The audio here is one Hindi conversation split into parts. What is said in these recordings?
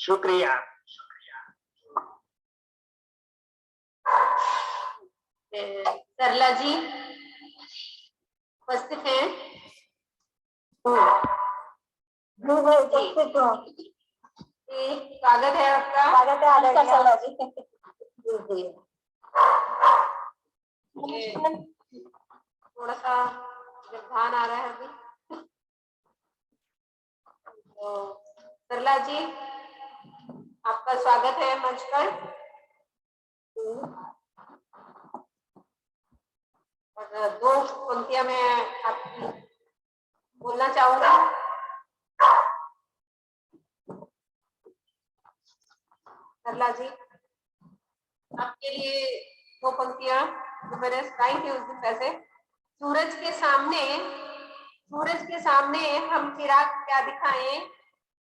शुक्रिया। सरला जी उपस्थित हैं? उपस्थित हूँ। स्वागत है आपका। स्वागत है सरला जी। थोड़ा सा ध्यान आ रहा है अभी। तो सरला जी आपका स्वागत है मंच पर। और 2 पंक्तियां मैं आपकी बोलना चाहूंगा। सरला जी आपके लिए 2 पंक्तियां जो मैंने गाई थी उस दिन वैसे। सूरज के सामने हम चिराग क्या दिखाएं,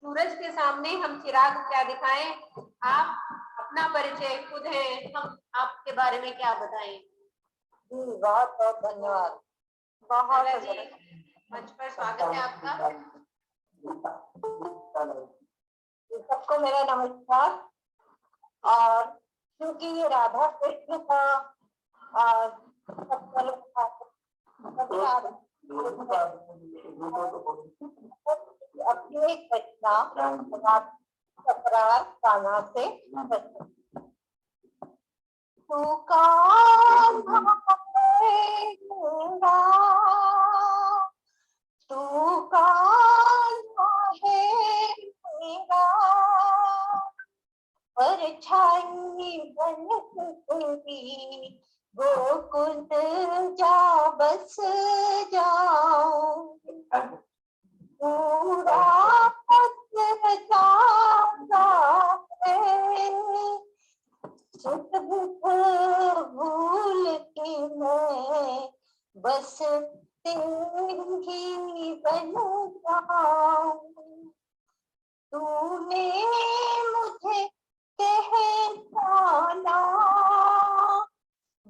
सूरज के सामने हम चिराग क्या दिखाएं, आप अपना परिचय खुद है, हम आपके बारे में क्या बताएं। बहुत बहुत धन्यवाद। बहुत मंच पर स्वागत है आपका। सबको मेरा नमस्कार। और क्योंकि ये राधा कृष्ण का अपनी एक रचना अपराध कान्हा से तू कान्हा है मेरा परछाई बन तेरी गोकुल जा बस जाऊं पूरा सुख दुख भूल के मैं बस तेरी बन जाऊं तूने मुझे कहना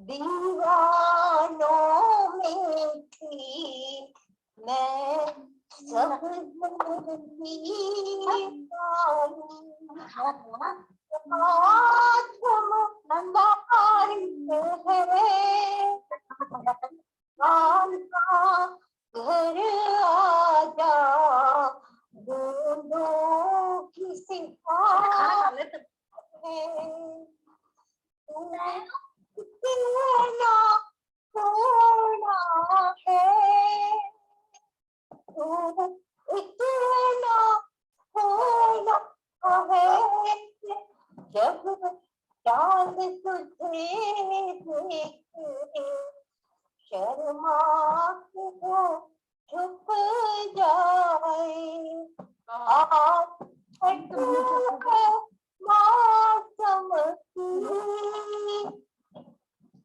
दीवानों में थी मैं सब घर आजा दोनों किसी इतना थोड़ा है इतना थोड़ा है जब चांद तुझे देखे शर्मा को छुप जाए मौसम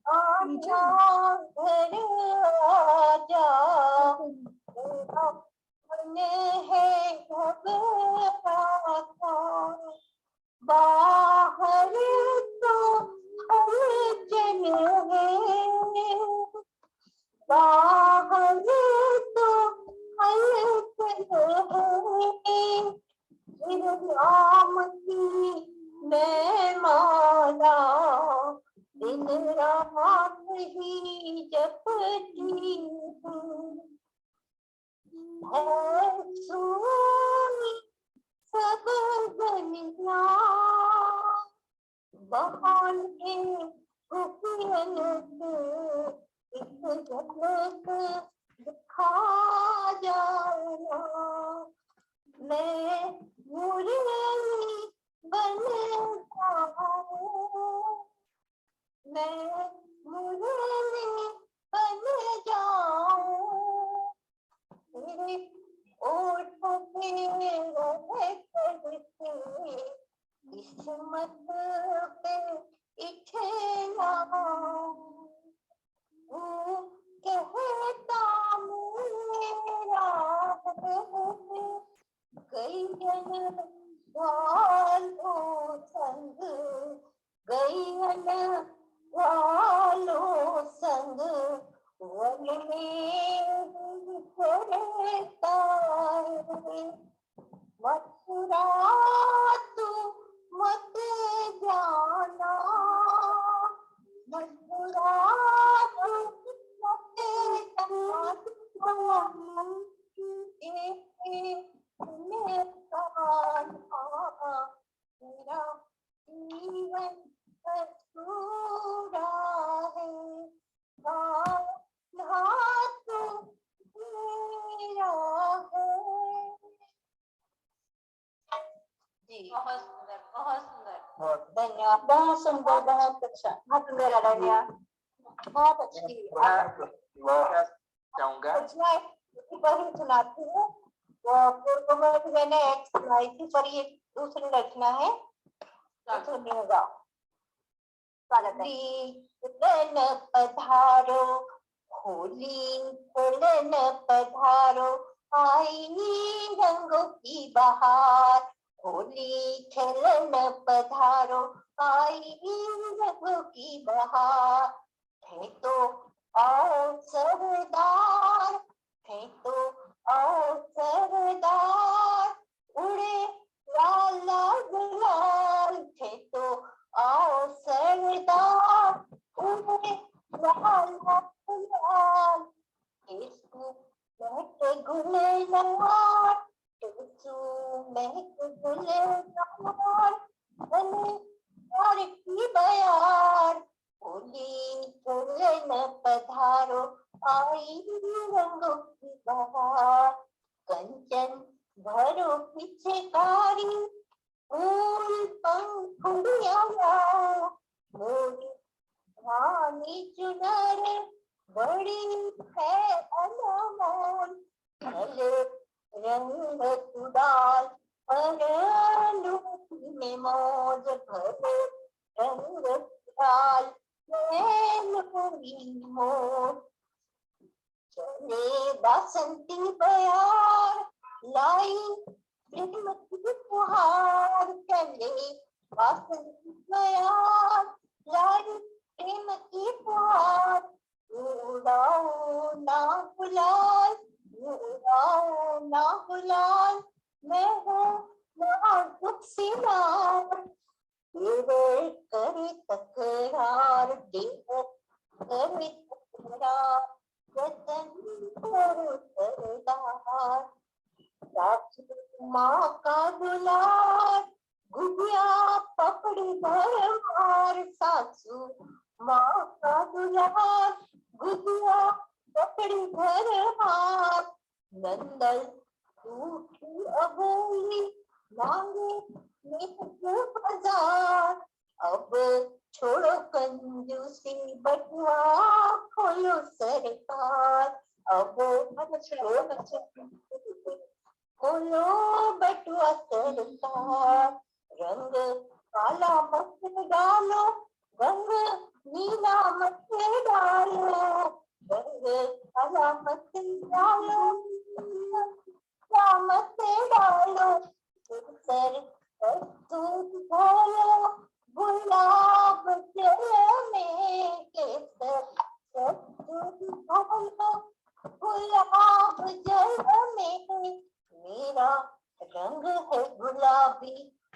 आजा घर आजा मन है घबराता बाहर तो उलझन है बाहर तो उलझन है राम की मैं माला दिन रात ही जपती हूँ सोनी सब गलियां बहान के खुशियन से एक झलक दिखा जाना मैं मुरली बन जाऊं मैं मुरली बन जाऊं तेरे ओठों पे रह करके किस्मत पे इठलाऊं वो कहता मेरा गैयन वालों संग गैयन वालों संग वन में करता है मथुरा तू मेरा जीवन अधूरा है, गाना तो मेरा है। जी बहुत सुंदर, बहुत सुंदर। धन्यवाद। बहुत सुंदर, बहुत अच्छा, बहुत सुंदर आराध्या, बहुत अच्छी। चाहूंगा रचना पर ही सुनाती हूँ। पूर्व में मैंने एक सुनाई थी, पर ये दूसरी रचना है, तो सुनिएगा। खेलन पधारो, होली खेलन पधारो, आई रंगों की बहार। होली खेलन पधारो, आई रंगों की बहार। है तो आओ सरदार, है तो आओ सरदार, उड़े लाल लाल गुलाल। है तो आओ सरदार, उड़े लाल लाल गुलाल। केसू महके गुलजार, केसू महके गुलजार, बने प्यार की बयार। होली खेलन पधारो, आई रंगों की बहार। कंचन भरो पिचकारी, फूल पंखुड़ियां लाओ। मोरी धानी चुनर बड़ी है अनमोल। भले रंग तुडाल पर लूटी में मौज। भले रंग तुडाल में लूटी मौज। चले बसंती बयार, लाई प्रेम की फुहार। चले बसंती बयार, लाई प्रेम की फुहार। उड़ाओ ना गुलाल, उड़ाओ ना गुलाल, मैं हूँ नाजुक सिनार। देवर करे तकरार, देवर करे तकरार, वतन करो सरदार। सासू माँ का दुलार, गुड़िया पकड़ी भर मार। सासू माँ का दुलार, गुड़िया पकड़ी भर मार। नंदल रूठी अबोली, मांगे मेरे बाजार। अब छोड़ो कंजूसी, बटुआ खोलो सरकार। अब छोड़ो खोलो बटुआ सरकार। रंग काला मत डालो, रंग नीला मत डालो। रंग काला मत डालो, नीला मत डालो। सर दूध घोलो, गुलाब जल में। केसर दूध घोलो, गुलाब जल में। मेरा रंग है गुलाबी,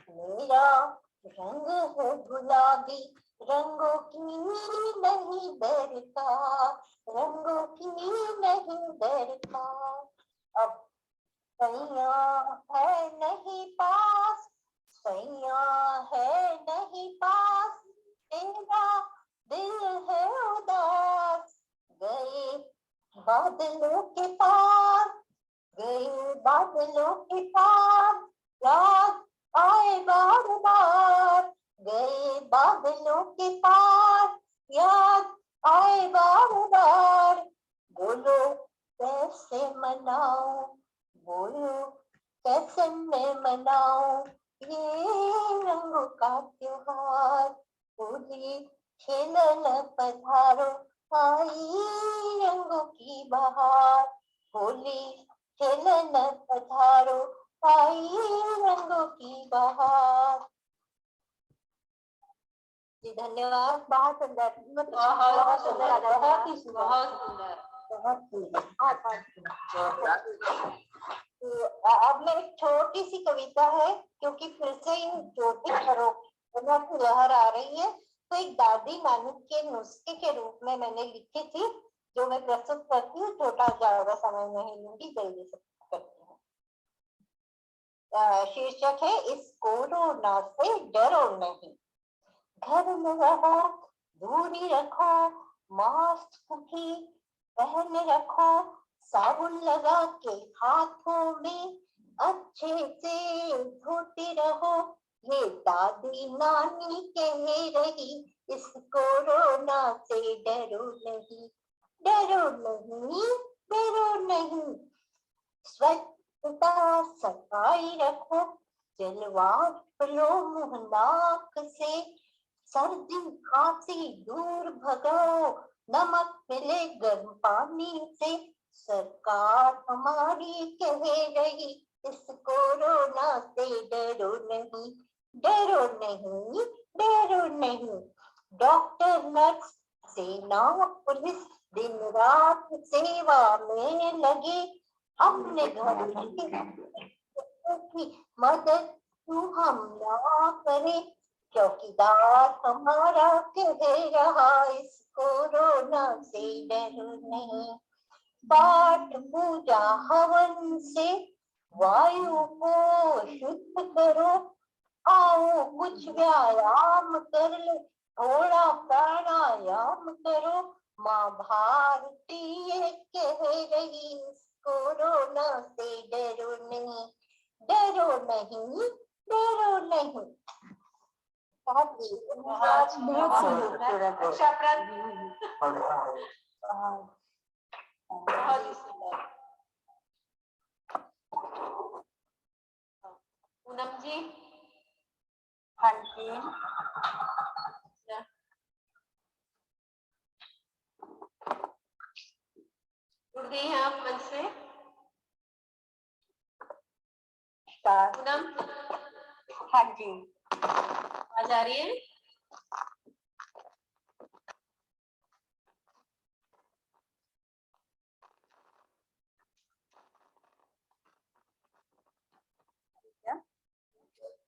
मेरा रंग है गुलाबी। रंगों की नहीं दरकार, रंगों की नहीं दरकार। अब सैया है नहीं पास, सैया है नहीं पास, तेरा दिल है उदास। गए बादलों के पार, गए बादलों के पार, याद आए बार बार। गए बादलों के पार, याद आए बार बार। बोलो कैसे मनाऊं, बोलो कैसे मैं मनाऊं ये रंगों का त्योहार। होली खेलन पधारो, आई रंगों की बहार। होली खेलन पधारो, आई रंगों की बहार। जी धन्यवाद। बहुत सुंदर, बहुत सुंदर, बहुत ही सुंदर, बहुत सुंदर। बहुत सुंदर। तो अब में एक छोटी सी कविता है, क्योंकि फिर से इन ज्योति घरों की लहर आ रही है, तो एक दादी नानी के नुस्खे के रूप में मैंने लिखी थी, जो मैं प्रस्तुत करती हूँ। छोटा ज्यादा समय नहीं लूंगी, जल्दी से करती हूँ। शीर्षक है इस कोरोना से डरो नहीं। घर में रहो, दूरी रखो, मास्क भी पहन रखो, साबुन लगा के हाथों में अच्छे से धोते रहो। ये दादी नानी कह रही इस कोरोना से डरो नहीं, डरो नहीं, डरो नहीं। स्वच्छता सफाई रखो, जलवाष्प लो मुंह नाक से, सर्दी खांसी दूर भगाओ, नमक मिले गर्म पानी से। सरकार हमारी कह रही इस कोरोना से डरो नहीं, डरो नहीं, डरो नहीं। डॉक्टर नर्स सेना पुलिस दिन रात सेवा में लगे, अपने घर की मदद तू हम ना करे, चौकीदार हमारा कह रहा इस कोरोना से डरो नहीं। पाठ पूजा हवन से वायु को शुद्ध करो, आओ कुछ व्यायाम कर लो, थोड़ा प्राणायाम करो। माँ भारती ये कह रही इस कोरोना से डरो नहीं, डरो नहीं, डरो नहीं। बहुत पूनम जी। हाँ जी। जुड़ गई हैं आप मंच से? पूनम? हाँ जी। आवाज आ रही है?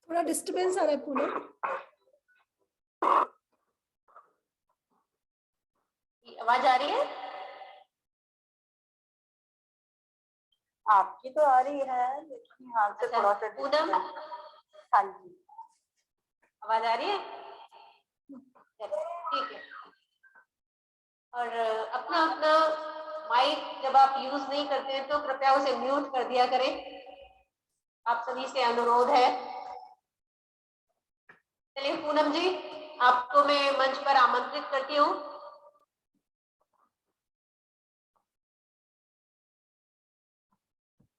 थोड़ा डिस्टरबेंस आ रहा है पूनम। आवाज आ रही है? आपकी तो आ रही है लेकिन यहाँ से थोड़ा सा पूनम? हाँ जी। आवाज आ रही है? ठीक है। और अपना अपना माइक जब आप यूज नहीं करते हैं तो कृपया उसे म्यूट कर दिया करें, आप सभी से अनुरोध है। चलिए पूनम जी, आपको मैं मंच पर आमंत्रित करती हूँ।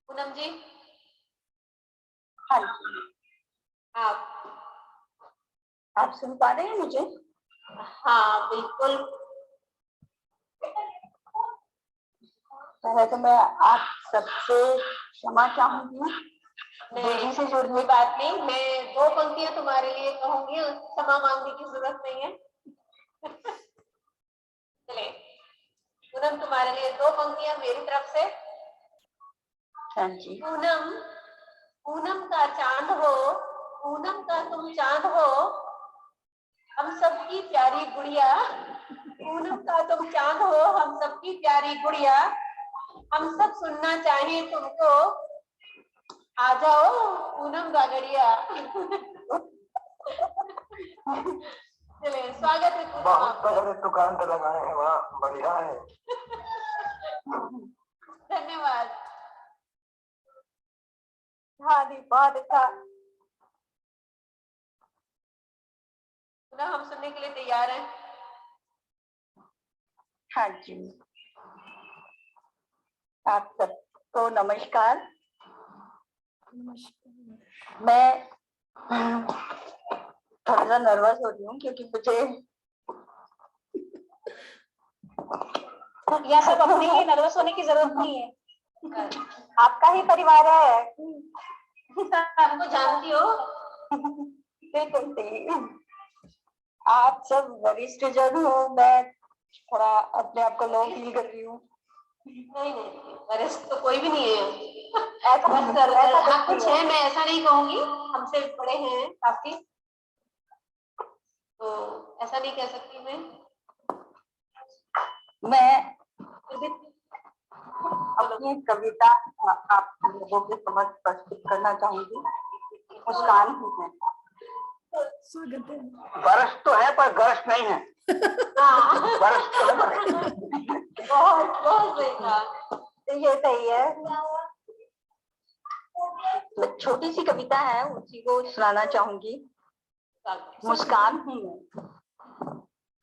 पूनम जी? हाँ जी। आप सुन पा रहे हैं मुझे? हाँ बिल्कुल। पहले तो मैं आप सबसे क्षमा चाहूंगी, देरी से जुड़ने। बात नहीं, मैं 2 पंक्तियां तुम्हारे लिए कहूंगी, क्षमा मांगने की जरूरत नहीं है। चले पूनम, तुम्हारे लिए 2 पंक्तियां मेरी तरफ से। हाँ जी। पूनम, पूनम का चांद हो, पूनम का तुम चांद हो, हम सबकी प्यारी गुड़िया। पूनम का तुम चांद हो, हम सबकी प्यारी गुड़िया, हम सब सुनना चाहें तुमको, आ जाओ पूनम गागड़िया। चलिए स्वागत है पूनम। बहुत बड़े दुकान पे लगाए हैं, वहाँ बढ़िया है। धन्यवाद। हाँ जी, बहुत अच्छा। पुनः हम सुनने के लिए तैयार हैं। हाँ जी। आप सबको नमस्कार। मैं थोड़ा सा नर्वस हो रही हूँ क्योंकि मुझे यह सब अपने लिए नर्वस होने की जरूरत नहीं है। आपका ही परिवार है। आपको जानती हो? बिल्कुल सही। आप सब वरिष्ठ जन हो, मैं थोड़ा अपने आप को लो फील कर रही हूँ। नहीं नहीं, वरिष्ठ तो कोई भी नहीं है। ऐसा कुछ है, मैं ऐसा नहीं कहूंगी, हमसे बड़े हैं काफी, तो ऐसा नहीं कह सकती मैं। अपनी एक कविता आप लोगों के समक्ष प्रस्तुत करना चाहूंगी। मुस्कान हूँ मैं। स्वागत है। बरस तो है पर गरज नहीं है। बरस तो है पर बहुत बहुत सही कहा। ये सही है। छोटी सी कविता है, उसी को सुनाना चाहूंगी। मुस्कान हूँ मैं,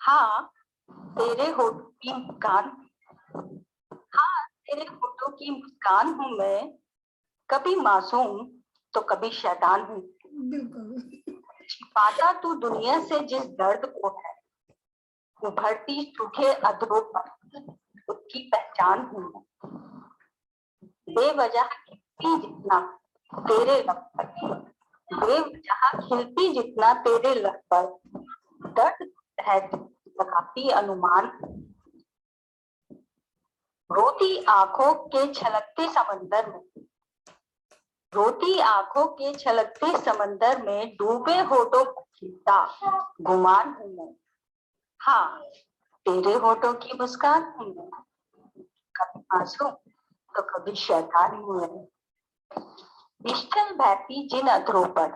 हाँ तेरे होठों की मुस्कान, हाँ तेरे होठों की मुस्कान हूँ मैं, कभी मासूम तो कभी शैतान हूँ। बिल्कुल। छिपाता तू दुनिया से जिस दर्द को है, उभरती सूखे अधरों पर उसकी पहचान हूँ मैं। बेवजह खिलती जितना तेरे लब पर, बेवजह खिलती जितना तेरे लब पर, दर्द है लगाती अनुमान। रोती आंखों के छलकते समंदर में, रोती आंखों के छलकते समंदर में डूबे होठों पर खिलता गुमान हूँ मैं। हाँ तेरे होठों की मुस्कान हूँ मैं, कभी मासूम तो कभी शैतान हूँ मैं। निश्चल बहती जिन अधरों पर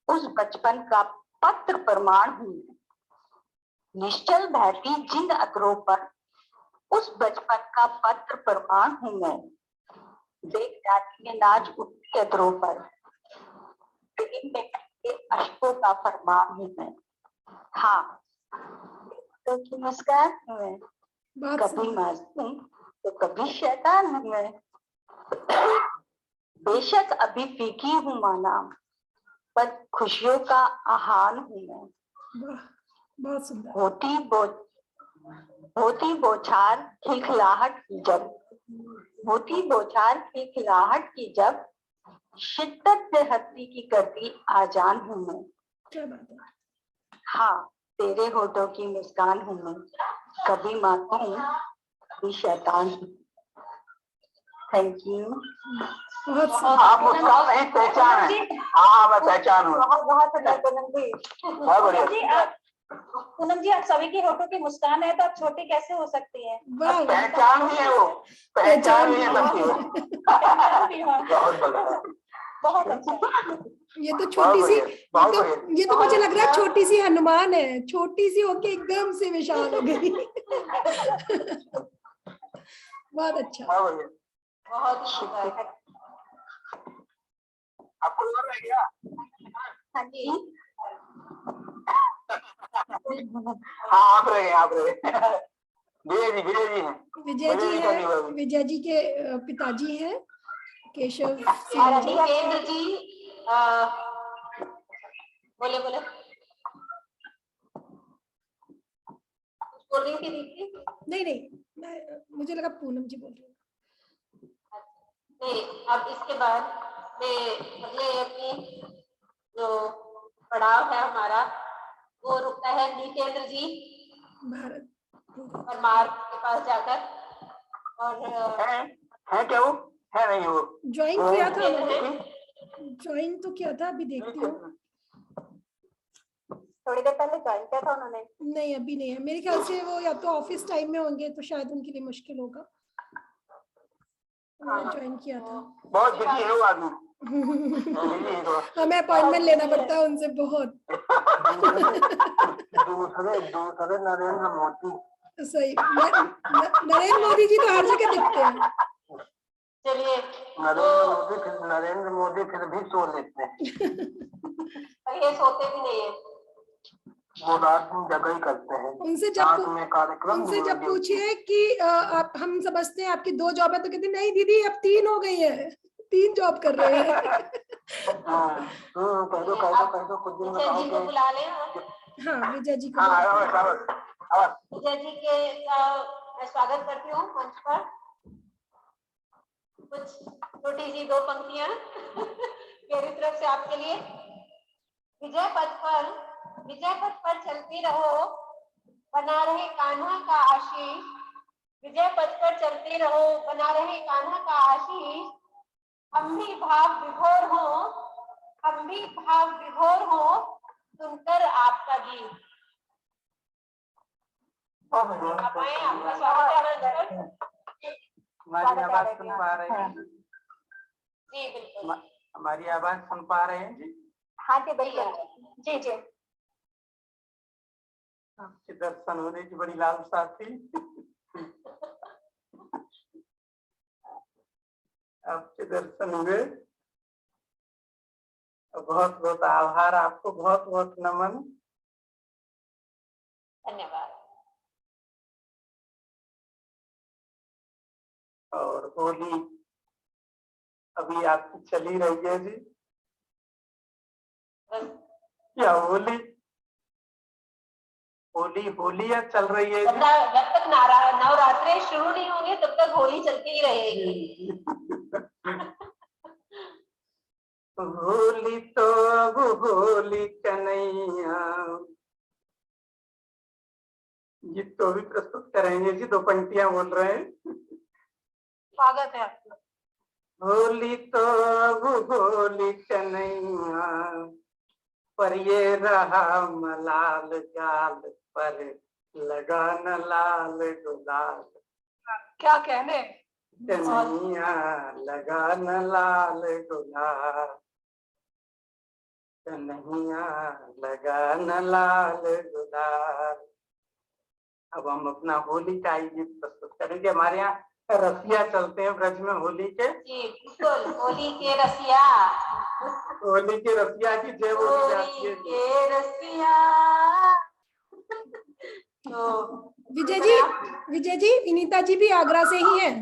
उस बचपन का पत्र प्रमाण हूँ मैं। निश्चल बहती जिन अधरों पर उस बचपन का पत्र प्रमाण हूँ मैं। देख जाती है नाच उठती अधरों पर, प्रेम में बहते अश्कों का फरमान हूँ मैं। हाँ तो की मुस्कान हूँ मैं, कभी मासूम तो कभी शैतान हूँ मैं। बेशक अभी फीकी हूँ माना, पर खुशियों का आहान हूँ मैं। बहुत सुंदर। होती बौछार खिलखिलाहट की जब, होती बौछार खिलखिलाहट की जब, शिद्दत से हंसी की करती आजान हूँ मैं। क्या बात है। हाँ तेरे होठों की मुस्कान हूँ मैं, कभी मासूम कभी शैतान हूँ। Thank you. बहुत आप मुस्कान नहीं पहचान है। हाँ मैं पहचान हूँ। बहुत सुंदर पूनम जी। बहुत बढ़िया। पूनम जी, आप सभी की होठों की मुस्कान है तो आप छोटी कैसे हो सकती है? पहचान भी है वो, पहचान भी है सबकी। बहुत बढ़िया। बहुत अच्छा। ये तो बहुत छोटी सी, बढ़िया, बहुत बढ़िया। ये तो मुझे लग रहा है छोटी सी हनुमान है, छोटी सी होके एकदम से विशाल हो गई। बहुत अच्छा। बहुत बढ़िया। बहुत शुक्रिया। आपको और है क्या? हाँ जी। हाँ आप रहे, आप रहे। विजय जी हैं। विजय जी का है, नहीं हुआ। विजय जी के पिताजी हैं केशव सिंह और जी। निकेंद्र जी बोले बोले बोल रही थी दीदी? नहीं, मुझे लगा पूनम जी बोल रही हैं। नहीं, अब इसके बाद मैं अगले अपनी जो पड़ाव है हमारा वो रुकता है निकेंद्र जी भारत परमार के पास जाकर। और है क्या वो? है नहीं वो? ज्वाइन किया था, वो ज्वाइन तो किया था, अभी देखती हूँ। थोड़ी देर पहले ज्वाइन किया था उन्होंने। नहीं अभी नहीं है मेरे ख्याल से, वो या तो ऑफिस टाइम में होंगे तो शायद उनके लिए मुश्किल होगा। उन्होंने ज्वाइन किया था। बहुत बिजी है वो आदमी। हमें अपॉइंटमेंट लेना पड़ता है उनसे बहुत। दूसरे नरेंद्र मोदी। सही। नरेंद्र मोदी जी तो हर जगह दिखते हैं। चलिए नरेंद्र मोदी फिर भी सो लेते हैं। और ये सोते भी नहीं है। वो रात में जगह ही करते हैं। उनसे जब पूछिए कि आप, हम समझते हैं आपकी 2 जॉब है, तो कहते नहीं दीदी अब 3 हो गई है, 3 जॉब कर रहे हैं। कह दो कुछ दिन में विजय जी को बुला लें। हाँ विजय जी को। विजय जी के मैं स्वागत करती हूँ मंच पर। कुछ छोटी सी 2 पंक्तियां मेरी तरफ से आपके लिए। विजय पथ पर चलती रहो, बना रहे कान्हा का आशीष। विजय पथ पर चलती रहो, बना रहे कान्हा का आशीष। हम भी भाव विभोर हो सुनकर आपका गीत। आप आए, आपका स्वागत है। हमारी आवाज सुन पा रहे हैं? जी बिल्कुल। हमारी आवाज सुन पा रहे हैं जी? हाँ जी बिल्कुल जी जी। आपके दर्शन होने की बड़ी लालसा थी। आपके दर्शन हुए, बहुत बहुत आभार आपको, बहुत बहुत नमन। धन्यवाद। और होली अभी आपकी चली रही है जी, क्या होली होली होलियां चल रही है जी? जब तक नवरात्रे शुरू नहीं होंगे तब तक होली चलती ही रहेगी। होली तो अब होली कन्हैया, गीत तो भी प्रस्तुत करेंगे जी, 2 पंक्तियां बोल रहे हैं। स्वागत है आपका। होली तो अब होली कन्हैया, पर ये रहा मलाल गाल पर, लगा न लाल गुलाल। क्या कहने। कन्हैया लगा न लाल गुलाल, कन्हैया लगा न लाल गुलाल। अब हम अपना होली का ही गीत प्रस्तुत करेंगे। हमारे यहाँ रसिया चलते हैं ब्रज में होली के। जी बिल्कुल, होली के रसिया। होली के रसिया की जय बोली जाती है। होली के रसिया। तो विजय जी विनीता जी भी आगरा से ही हैं।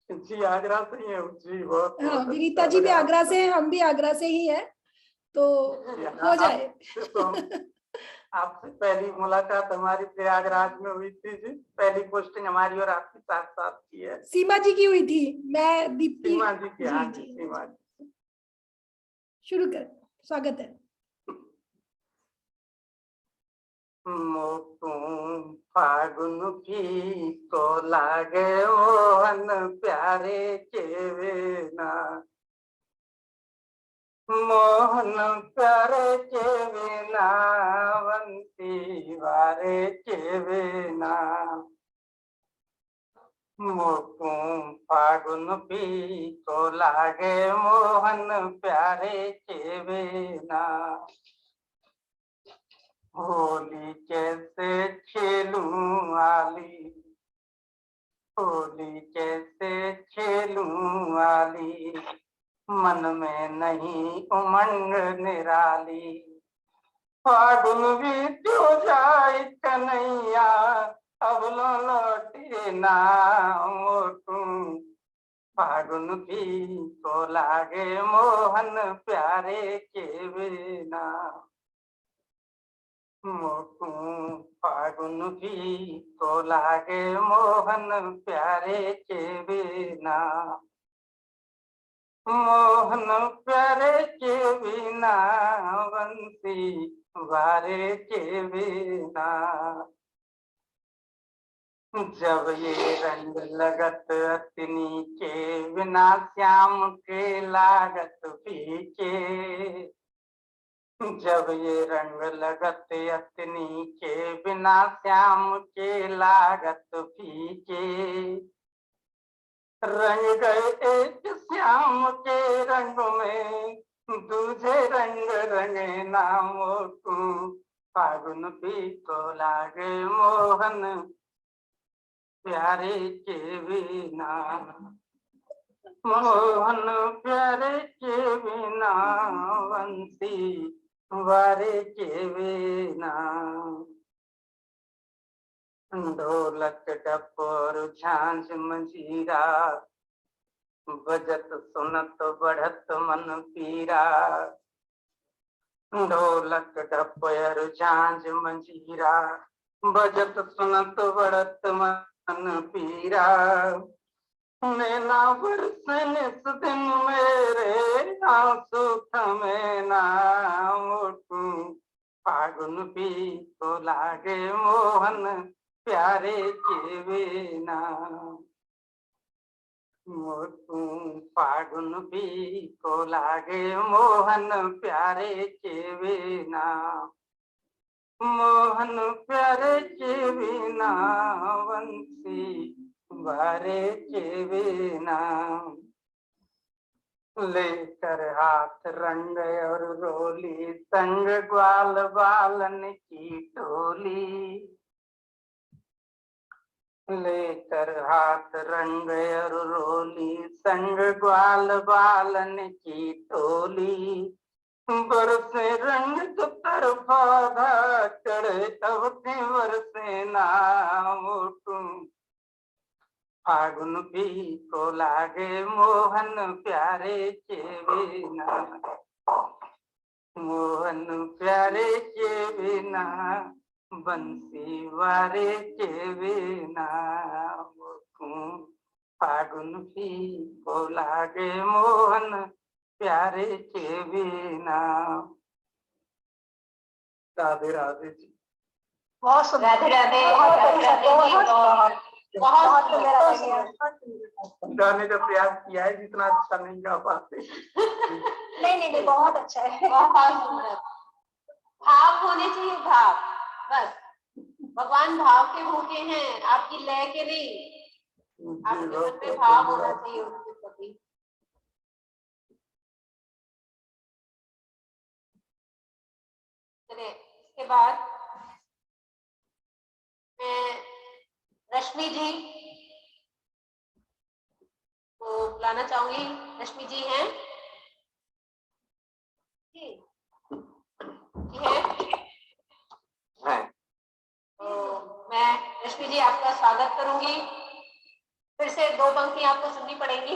जी आगरा से ही है जी, बहुत हाँ विनीता जी भी आगरा से हैं, हम भी आगरा से ही हैं, तो हो जाए। आपसे पहली मुलाकात हमारी प्रयागराज में हुई थी जी, पहली पोस्टिंग हमारी और आपकी साथ साथ की है। सीमा जी की हुई थी, मैं दीप्ति। सीमा जी की, हाँ जी, जी सीमा जी। शुरू कर, स्वागत है। मोटू फागुन की को लागे मोहन प्यारे चेवेना, मोहन प्यारे चेवेना, बंसी वारे चेवेना। मोटू फागुन पी को लागे मोहन प्यारे चेवेना, होली कैसे खेलूं आली, होली कैसे खेलूं आली, मन में नहीं उमंग निराली। फागुन बीत जाए कन्हैया, अब लौटे ना मोटू फागुन भी को लागे मोहन प्यारे के बिना। मोटू फागुन भी को लागे मोहन प्यारे के बिना, मोहन प्यारे के बिना, बंसी वारे के बिना। जब ये रंग लगत अतनी के बिना, श्याम के लागत फीके। जब ये रंग लगत अतनी के बिना, श्याम के लागत फीके। रंग गए एक श्याम के रंग में, दूजे रंग रंगे ना मोटू फागुन पी को लागे मोहन प्यारे के बिना, मोहन प्यारे के बिना, बंसी वारे के बिना। ढोलक डपोर झांझ मंजीरा, बजत सुनत बढ़त मन पीरा। ढोलक डपोर झांझ मंजीरा, बजत सुनत बढ़त मन पीरा। नैना बरसन इस दिन मेरे, आंसू थमे ना मोटू फागुन पी को लागे मोहन प्यारे के बिना। मोटू फागुन पी को लागे मोहन प्यारे के बिना, मोहन प्यारे के बिना, बंसी बारे चेवेना, लेकर हाथ रंग और रोली, संग ग्वाल बालन की टोली। लेकर हाथ रंग और रोली, संग ग्वाल बालन की टोली। बरसे रंग तो तरफा चढ़े, अब के बरसे नाम तुम। फागुन भी को लागे मोहन प्यारे चेवेना, मोहन प्यारे चेवेना, बंसी वारे चेवेना। फागुन भी को लागे मोहन प्यारे चेवेना। राधे राधे जी। बहुत सुंदर। राधे राधे। बहुत गाने का प्रयास किया है, जितना अच्छा नहीं गा पाते। नहीं बहुत अच्छा है। बहुत सुंदर। भाव होने चाहिए, भाव। बस भगवान भाव के भूखे हैं, आपकी लय के नहीं। आपके मन में भाव होना चाहिए उनके प्रति। चलिए, इसके बाद मैं रश्मि जी को बुलाना चाहूंगी। रश्मि जी हैं? जी है। तो मैं रश्मि जी आपका स्वागत करूंगी। फिर से 2 पंक्ति आपको सुननी पड़ेंगी।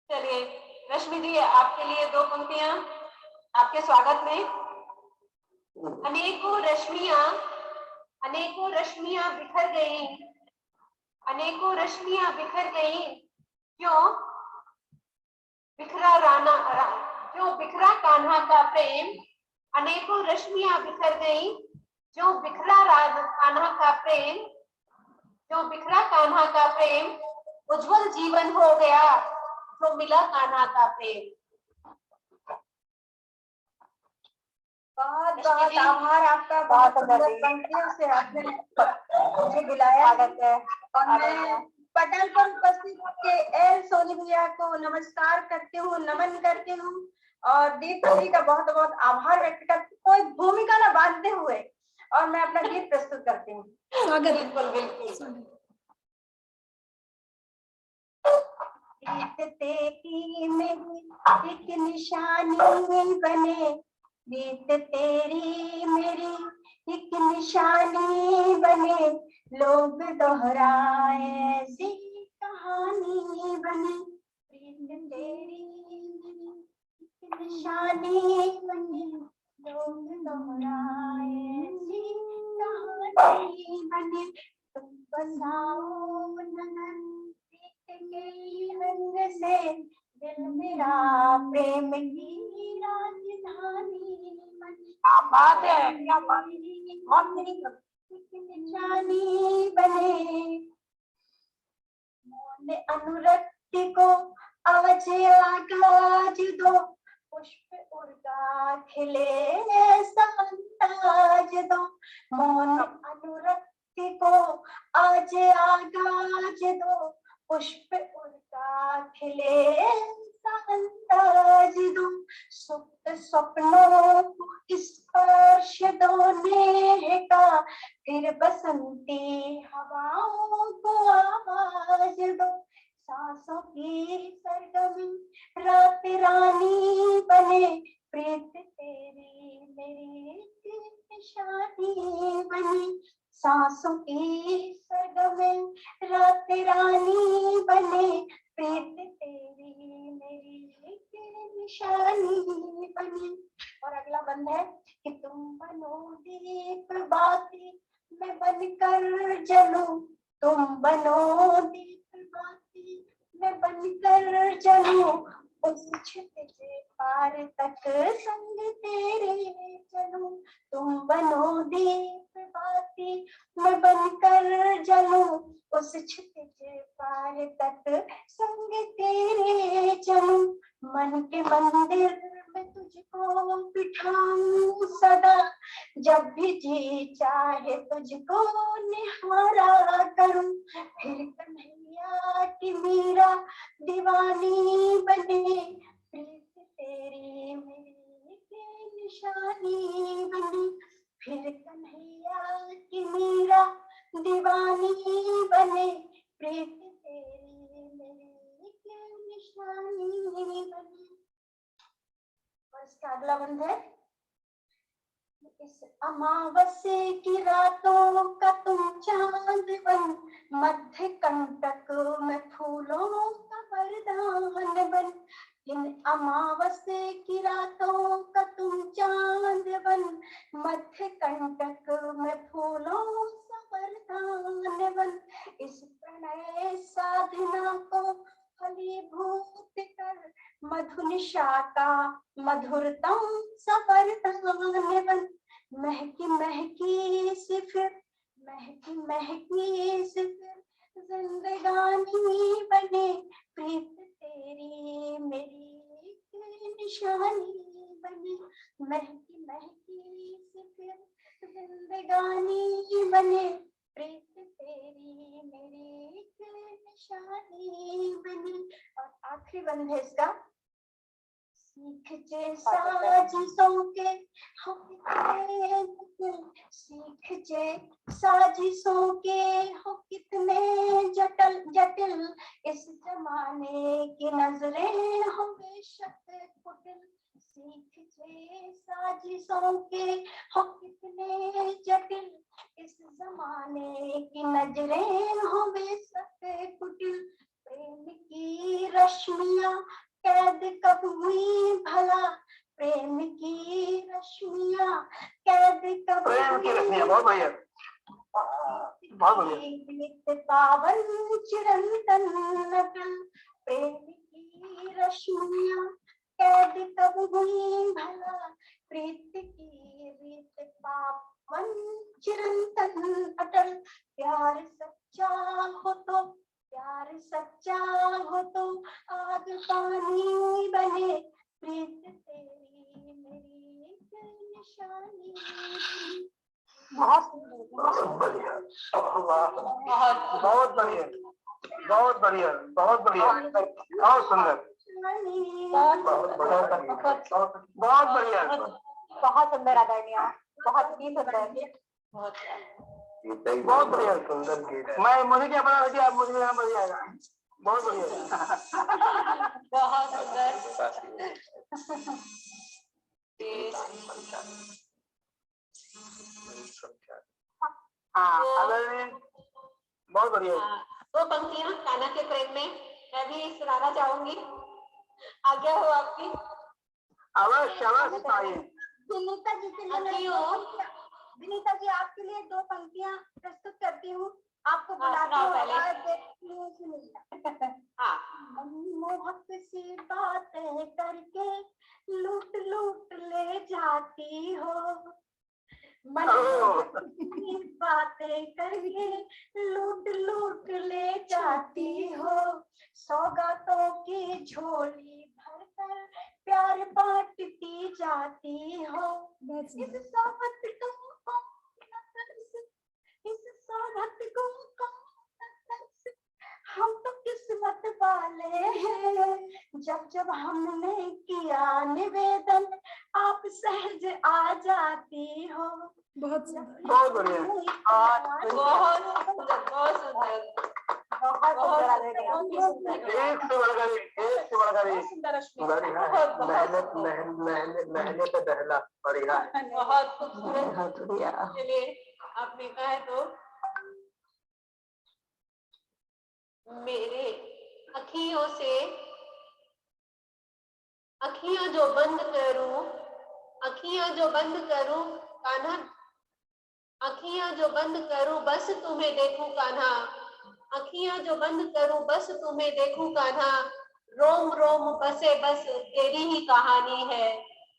चलिए रश्मि जी, आपके लिए 2 पंक्तियां आपके स्वागत में। अनेकों रश्मियां बिखर गई, अनेकों रश्मियां बिखर गई, क्यों बिखरा कान्हा का प्रेम। अनेकों रश्मियां बिखर गई, जो बिखरा कान्हा का प्रेम, जो बिखरा कान्हा का प्रेम। उज्जवल जीवन हो गया, जो मिला कान्हा का प्रेम। बहुत बहुत आभार आपका। बहुत सुंदर पंक्तियों से आपने मुझे बुलाया है। और मैं पटल पर उपस्थित के एल सोनी भैया को नमस्कार करती हूँ, नमन करती हूँ और दीप जी का बहुत बहुत आभार व्यक्त करती हूँ। कोई भूमिका न बांधते हुए और मैं अपना गीत प्रस्तुत करती हूँ। स्वागत। बिल्कुल बिल्कुल। गीत तेरी मेरी एक निशानी बने, गीत तेरी मेरी एक निशानी बने, लोग दोहराए ऐसी कहानी बने। गीत तेरी मेरी एक निशानी बने, लोग दोहराए ऐसी कहानी बने। तुम बसाओ नगन के रंग से, दिल मेरा प्रेम की राजधानी बने। क्या बात है, क्या बात है। निशानी बने, मौन अनुरक्ति को आज आगाज दो, पुष्प उड़ता खिले ऐसा अंदाज दो। मौन अनुरक्ति को आज आगाज दो, पुष्प उड़ता खिले ऐसा अंदाज दो। सुप्त सपनों को स्पर्श दो नेह का, फिर बसंती हवाओं को आवाज दो। सांसों की सरगमी रात रानी बने, प्रीत तेरी मेरी निशानी बनी। सांसों की सरगमी रात रानी बने, प्रीत तेरी मेरी निशानी बनी। और अगला बंद है कि तुम बनो दीप बाती, मैं बनकर जलूं। तुम बनो दीप बाती, मैं बनकर जलूं। उस छिपे पार तक संग तेरे चलूं। तुम बनो दीप बाती, मैं बनकर जलूं। उस छिपे पार तक संग तेरे चलूं। मन के मंदिर में तुझको बिठाऊं सदा, जब भी जी चाहे तुझको निहारा करूं, फिर कन्हैया की मीरा दीवानी बने, प्रीत तेरी मेरी की निशानी बने, फिर कन्हैया की मीरा दीवानी बने, प्रीत तेरी मेरी की निशानी बने। और इसका अगला बंद है, इस अमावस्या की रातों का तुम चांद बन, मध्य कंटक में फूलों का वरदान बन, इन अमावस्या की रातों का तुम चांद बन, मध्य कंटक में फूलों का वरदान बन, इस प्रणय साधना को फलीभूत कर, मधुनिशा का मधुरतम सवरदान बन, महकी महकी से फिर, महकी महकी से फिर जिंदगानी बने, प्रीत तेरी मेरी की निशानी बने, महकी महकी से फिर जिंदगानी बने, प्रीत तेरी मेरी की निशानी बने। और आखिरी बंद है इसका, सीख जे साजिशों के हो कितने जटिल, सीख जे साजिशों के हो कितने जटिल जटिल, इस जमाने की नजरें हो बेशक कुटिल, सीख जे साजिशों के हो कितने जटिल, इस जमाने की नजरें हो बेशक कुटिल, प्रेम की रश्मियां कैद कब हुई भला, प्रेम की रश्मियां कैद कब, प्रेम की रश्मियां, बहुत बढ़िया, बहुत बढ़िया, पावन चिरंतन नटल, प्रेम की रश्मियां कैद कब हुई भला, प्रीत की रीत पावन चिरंतन अटल, प्यार सच्चा हो तो, प्यार सच्चा हो तो आग पानी बने, प्रीत तेरी मेरी एक निशानी। बहुत बढ़िया, बहुत बढ़िया, बहुत बढ़िया, बहुत बढ़िया, बहुत सुंदर, बहुत बढ़िया, बहुत सुंदर आदरणीय, बहुत ही सुंदर, बहुत बढ़िया, सुंदर गीत। मैं मुझे क्या पता था आप मुझे यहाँ बढ़ जाएगा, बहुत बढ़िया, बहुत सुंदर। बहुत बढ़िया। दो पंक्तियां कान्हा के प्रेम में मैं भी सुनाना चाहूंगी, आज्ञा हो आपकी? अवश्य अवश्य आइए। विनीता जी के लिए, विनीता जी आपके लिए दो पंक्तियां प्रस्तुत करती हूँ, आपको बुलाती हूँ। मोहक सी बातें करके लूट लूट ले जाती हो, बातें करके लूट लूट ले जाती हो, सौगातों की झोली भरकर प्यार बांटती जाती हो, इस सौगत को हम तो किस्मत वाले हैं, जब जब हमने किया निवेदन आप सहज आ जाती हो। बहुत बहुत बढ़िया, बहुत सुंदर, बहुत सुंदर, एक से बढ़कर एक से बढ़कर मेहनत पे दहला बढ़िया, बहुत खूबसूरत। चलिए आपने कहा है तो मेरे अखियां जो बंद करूं, अखियां जो बंद करूं कान्हा, अखियां जो बंद करूं बस तुम्हें देखूं कान्हा, अखियां जो बंद करूं बस तुम्हें देखूं कान्हा, रोम रोम बसे बस तेरी ही कहानी है,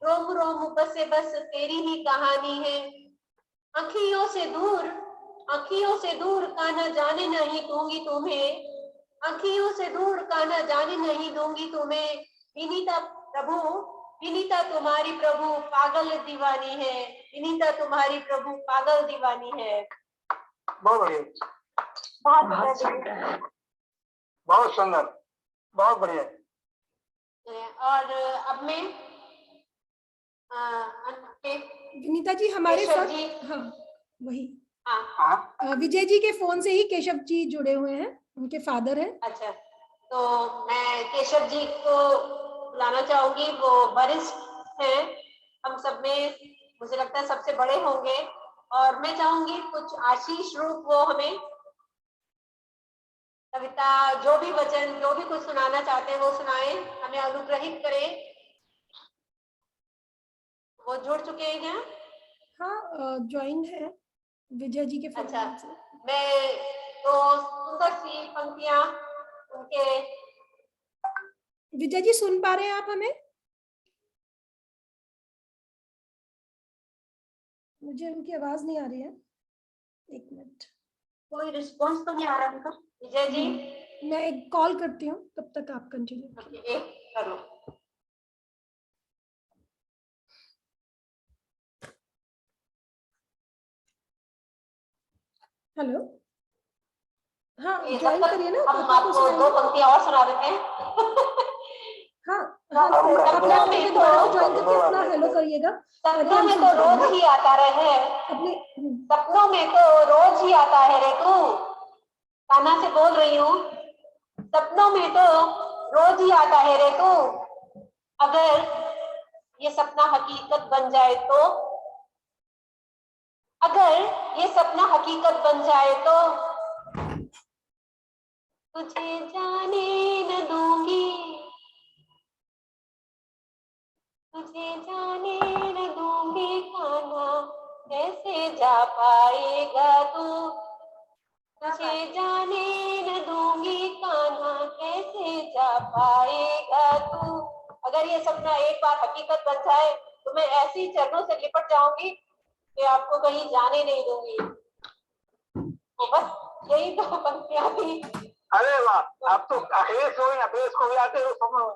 रोम रोम बसे बस तेरी ही कहानी है, अखियों से दूर कान्हा जाने नहीं दूंगी तुम्हें, अखियों से दूर कान्हा जाने नहीं दूंगी तुम्हें, विनीता प्रभु विनीता तुम्हारी प्रभु पागल दीवानी है, विनीता तुम्हारी प्रभु पागल दीवानी है। बहुत बढ़िया, बहुत सुंदर। बहुत सुंदर, बहुत बढ़िया। और अब मैं विनीता जी हमारे केशव साथ, जी। हाँ वही, हाँ विजय जी के फोन से ही केशव जी जुड़े हुए हैं, उनके फादर हैं। अच्छा, तो मैं केशव जी को बुलाना चाहूंगी। वो वरिष्ठ हैं हम सब में, मुझे लगता है सबसे बड़े होंगे, और मैं चाहूंगी कुछ आशीष रूप वो हमें कविता, जो भी वचन, जो भी कुछ सुनाना चाहते हैं वो सुनाएं, हमें अनुग्रहित करें। वो जुड़ चुके हैं क्या? हाँ ज्वाइन है विजय जी के फोन अच्छा, से। मैं तो सुंदर सी पंक्तियां उनके। विजय जी सुन पा रहे हैं आप हमें? मुझे उनकी आवाज नहीं आ रही है, एक मिनट। कोई रिस्पॉन्स तो नहीं आ रहा उनका। विजय जी, मैं एक कॉल करती हूँ, तब तक आप कंटिन्यू। एक कर लो। हेलो, हाँ ये ज्वाइन तब करिए तक ना, हम पापा को आपको सुनाइए। दो पंक्तियां और सुना देते हैं। हाँ हाँ, सपनों में तो ज्वाइन करके अपना हेलो करिएगा। सपनों में तो रोज ही आता रहे, अपने सपनों में तो रोज ही आता है रे तू। कान्हा से बोल रही हूँ, सपनों में तो रोज ही आता है रे तू। अगर ये सपना हकीकत बन जाए तो, अगर ये सपना हकीकत बन जाए तो तुझे जाने न दूंगी, तुझे जाने न दूंगी कान्हा, कैसे जा पाएगा तू। तुझे जाने न दूंगी कान्हा, कैसे जा पाएगा तू। अगर ये सपना एक बार हकीकत बन जाए तो मैं ऐसी चरणों से लिपट जाऊंगी कि आपको कहीं जाने नहीं दूंगी। तो बस यही तो पंक्तियां थी। अरे वाह, आप तो अखिलेश हो, अखिलेश को भी आते हो सपनों में।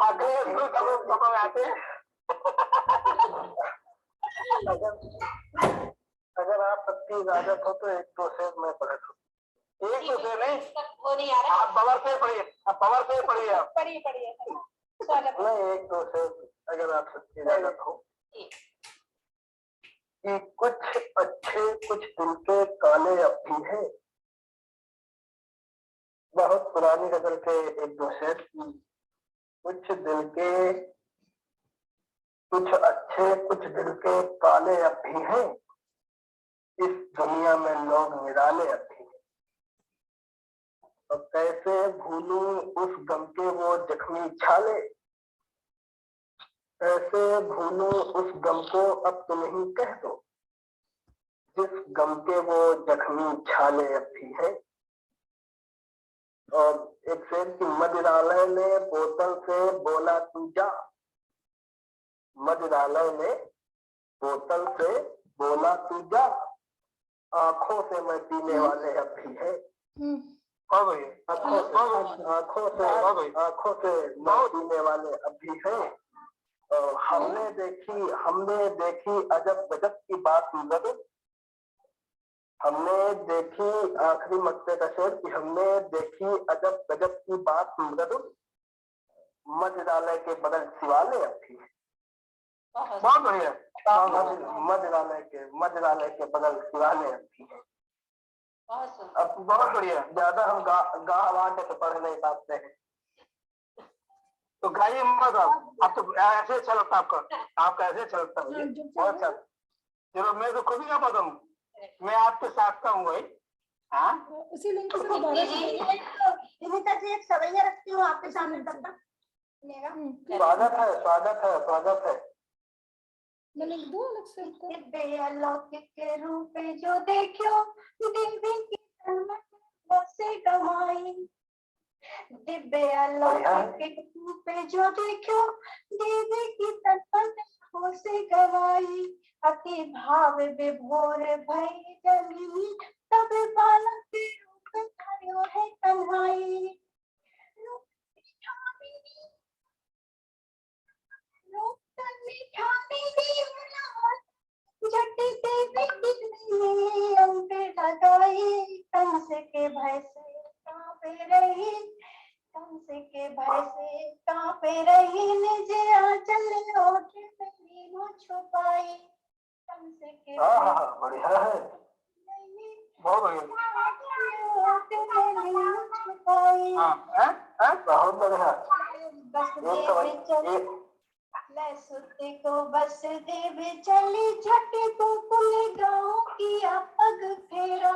अखिलेश को सपनों में आते हैं। अगर आप सबकी इजाजत हो तो एक दो शेर मैं पढ़ दूं। एक दो शेर नहीं, वो नहीं आ रहा, आप बवर से पढ़िए, आप बवर से पढ़िए, आप पढ़िए पढ़िए। स्वागत है। नहीं, एक दो शेर अगर आप सबकी इजाजत हो। कि कुछ अच्छे कुछ दिल के काले अब भी है। बहुत पुरानी गजल के एक दो शेर। कुछ दिल के, कुछ अच्छे कुछ दिल के काले अब भी हैं। इस दुनिया में लोग निराले अब भी हैं। तो कैसे भूलूं उस गम के वो जख्मी छाले। कैसे भूलूं उस गम को अब तुम ही कह दो। जिस गम के वो जख्मी छाले अब भी है। और एक शेर की मदिरालय ने बोतल से बोला तू जा। मदिरालय ने बोतल से बोला तू जा। आंखों से मैं पीने वाले अब भी है। आंखों से मैं पीने वाले अब भी है। हमने देखी अजब गजब की बात मगर। हमने देखी, आखिरी मक्ते का शेर, कि हमने देखी अजब गजब की बात मगर। मदिरालय के बगल शिवालय अब भी है। बहुत बढ़िया। मदिरालय के बगल शिवालय अब भी है। अब बहुत बढ़िया। ज्यादा हम गाहवान है तो पढ़ नहीं पाते हैं, तो गाइए मत आप तो ऐसे अच्छा लगता आपका ऐसे अच्छा लगता है। बहुत अच्छा। चलो मैं तो खुद ही ना पता हूँ, मैं आपके साथ का हूँ भाई। हाँ उसी लिंक से दोबारा विनीता जी एक सवैया रखती हूँ आपके सामने, तब तक स्वागत है, स्वागत है, स्वागत है। मैं लिख दूं अलग से आपको? दिव्य अलौकिक के रूप में जो देखो, दिव्य की तलवट से गवाई। दिव्य अलौकिक के रूप में जो देखो, दिव्य की तलवट से गवाई। अति भाव विभोर भई जली, तब बालक के रूप धर्यो है कन्हई। रही, कंस के भय से कांपे रही, निज आंचल ओठ में लीनो छुपाई, कंस के बढ़िया है, बहुत बढ़िया, छुपाई। बहुत बढ़िया। सुते को बस देव चली, झटे को कुल गाँव किया पग फेरा,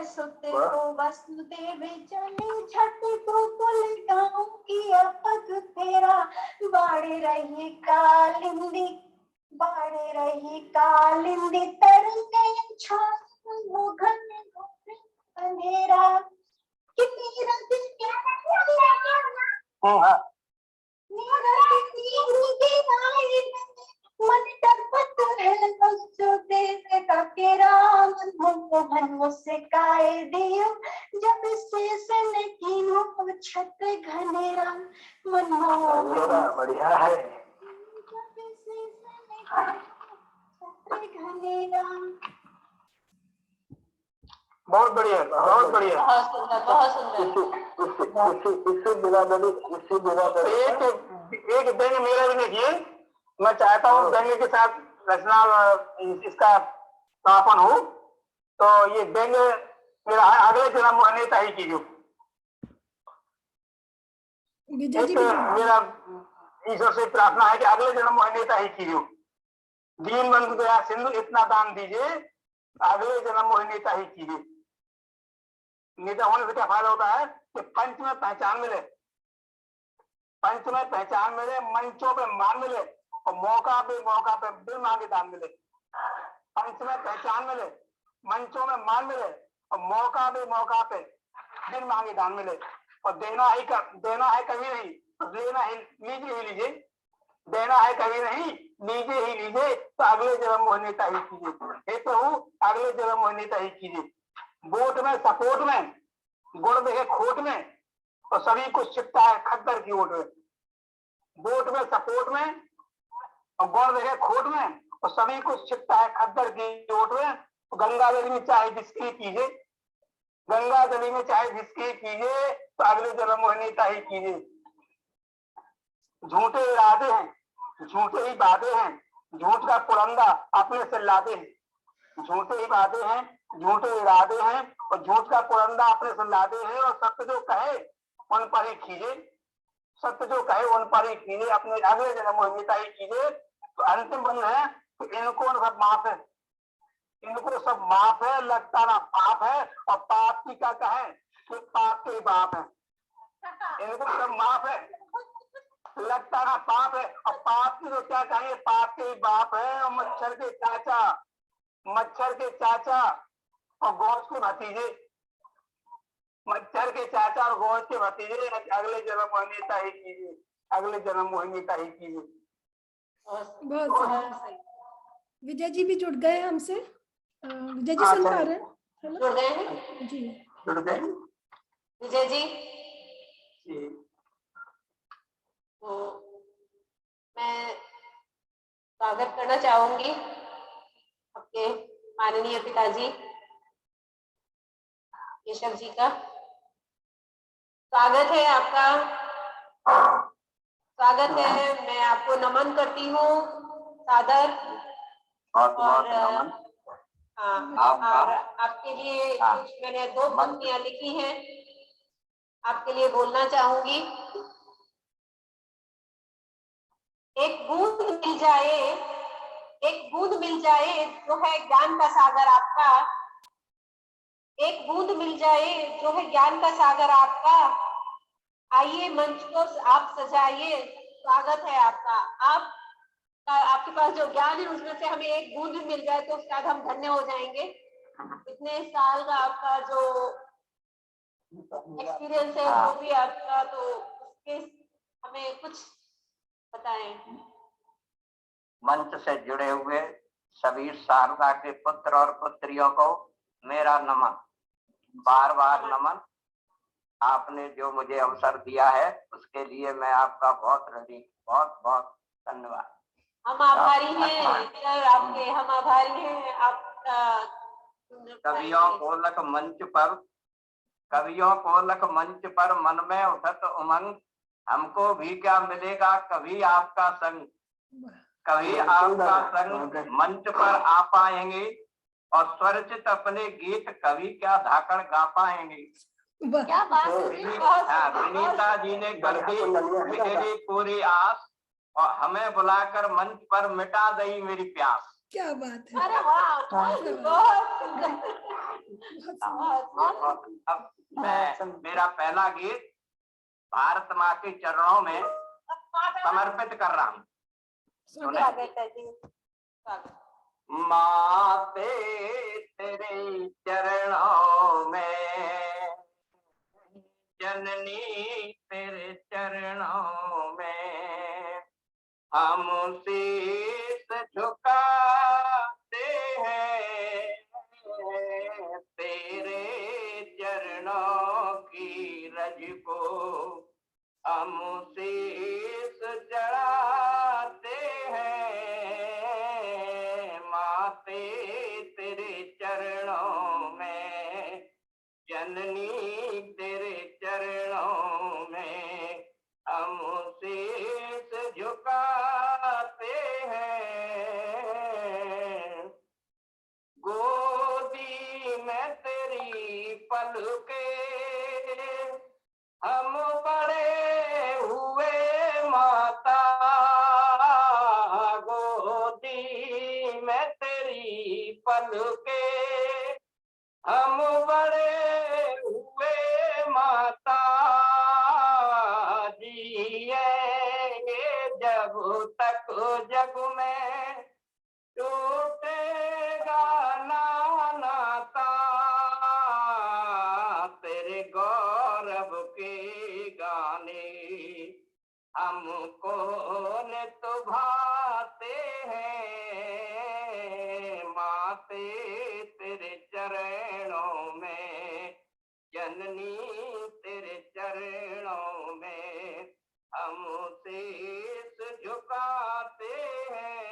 सुते को वसुदेव चली, झटे को कुल गाँव किया पग फेरा, बाड़े रही कालिंदी तरंगे छान वो घन अंधेरा, कितनी रात मन टपक है वसुदेव का केरा, मन मुझसे काहे दियो, जब शेष ने कीनो छत घनेरा, मन बढ़िया है, जब शेष ने छत घनेरा। बहुत बढ़िया, बहुत बढ़िया, बहुत सुंदर, बहुत सुंदर। इसी बिरादरी एक व्यंग्य मेरा भी देखिए, मैं चाहता हूँ व्यंग्य के साथ रचना इसका समापन हो, तो ये व्यंग्य मेरा अगले जन्म अनेता ही कीजिए। विजय जी एक मेरा ईश्वर से प्रार्थना है कि अगले जन्म अनेता ही कीजिए, दीन बंधु दया सिंधु इतना दान दीजिए, अगले जन्म नेता ही कीजिए। नेता होने से क्या फायदा होता है कि पंच में पहचान मिले, पंच में पहचान मिले, मंचों पे मान मिले और मौका पे बिन मांगे दान मिले। पंच में पहचान मिले, मंचों में मान मिले और मौका पे बिन मांगे दान मिले। और देना है कभी नहीं तो लेना ही लीजिए ही लीजिए, देना है कभी नहीं लीजिए ही लीजिए, तो अगले जन्म में नेता ही कीजिए। हे प्रभु अगले जन्म में नेता ही कीजिए। वोट में सपोर्ट में गुण देखे खोट में, तो सभी कुछ छिपता है खद्दर की ओट में। वोट में सपोर्ट में और गुण देखे खोट में, और सभी कुछ छिपता है खद्दर की ओट में। तो गंगा जल में चाहे जिसकी कीजिए, गंगा जल में चाहे जिसकी कीजिए, तो अगले जन्म में नेता ही कीजिए। झूठे इरादे हैं, झूठे ही वादे हैं, झूठ का पुरंदा अपने से लादे हैं। झूठे ही वादे हैं, झूठे इरादे हैं और झूठ का पुरंदा अपने से लादे हैं। और सत्य जो कहे उन पर ही कीजिए, सत्य जो कहे उन पर ही कीजिए, अपने अगले जन्म में नेता ही कीजिए। तो अंतिम बंद है तो इनको सब माफ है, इनको सब माफ है, लगता ना पाप है। और पाप की क्या कहे कि पाप के बाप है, इनको सब माफ है, लगता ना पाप है। और पाप की तो क्या कहेंगे, पाप के बाप है। और मच्छर के चाचा और गौज के भतीजे, मच्छर के चाचा और गौज के भतीजे, अगले जन्म में नेता ही कीजिए, अगले जन्म में नेता ही कीजिए। बहुत सही। विजय जी भी जुड़ गए हमसे। विजय जी सुन पा रहे हैं? जुड़ गए हैं जी, जुड़ गए विजय जी। जी। तो मैं स्वागत करना चाहूंगी आपके माननीय पिताजी केशव जी का। स्वागत है आपका, स्वागत है। मैं आपको नमन करती हूँ सादर। और आपके लिए कुछ मैंने 2 पंक्तियां लिखी हैं, आपके लिए बोलना चाहूंगी। एक बूंद मिल जाए, एक बूंद मिल जाए जो है ज्ञान का सागर आपका, एक बूंद मिल जाए जो है ज्ञान का सागर आपका। आइए मंच को आप सजाइए, स्वागत है आपका। आपके पास जो ज्ञान है उसमें से हमें एक बूंद भी मिल जाए तो शायद हम धन्य हो जाएंगे। इतने साल का आपका जो एक्सपीरियंस है वो भी आपका, तो उसके हमें कुछ बताएं। मंच से जुड़े हुए सभी शारदा के पुत्र और पुत्रियों को मेरा नमन, बार बार नमन। आपने जो मुझे अवसर दिया है उसके लिए मैं आपका बहुत बहुत धन्यवाद। हम आभारी हैं सर आपके, हम आभारी हैं आपका। कवियों गोलक मंच पर कवियों को लख मंच पर मन में उठत उमंग, हमको भी क्या मिलेगा कभी आपका संग। कभी आपका संग मंच पर आ पाएंगे और स्वरचित अपने गीत कभी क्या धाकड़ गा पाएंगे। क्या बात है। विनीता जी ने कर दी मेरी पूरी आस और हमें बुलाकर मंच पर मिटा दी मेरी प्यास। क्या बात है। अरे वाह, अब मेरा पहला गीत भारत माँ के चरणों में समर्पित कर रहा हूँ। माते तेरे चरणों में, जननी तेरे चरणों में हम शीश झुकाते हैं, तेरे चरणों की रज को हम शीश चढ़ाते हैं। माते तेरे चरणों में, जननी तेरे चरणों में हम शीश झुकाते हैं। गोदी में तेरी पलके हम बड़े हुए माता, गोदी में तेरी पलके हम बड़े हुए माता, जिएंगे जब तक जग में टूटेगा ना नाता, तेरे गौरव के गाने हमको नित भाते हैं। माते तेरे चरणों में, जननी तेरे चरणों में हम शीश झुकाते हैं।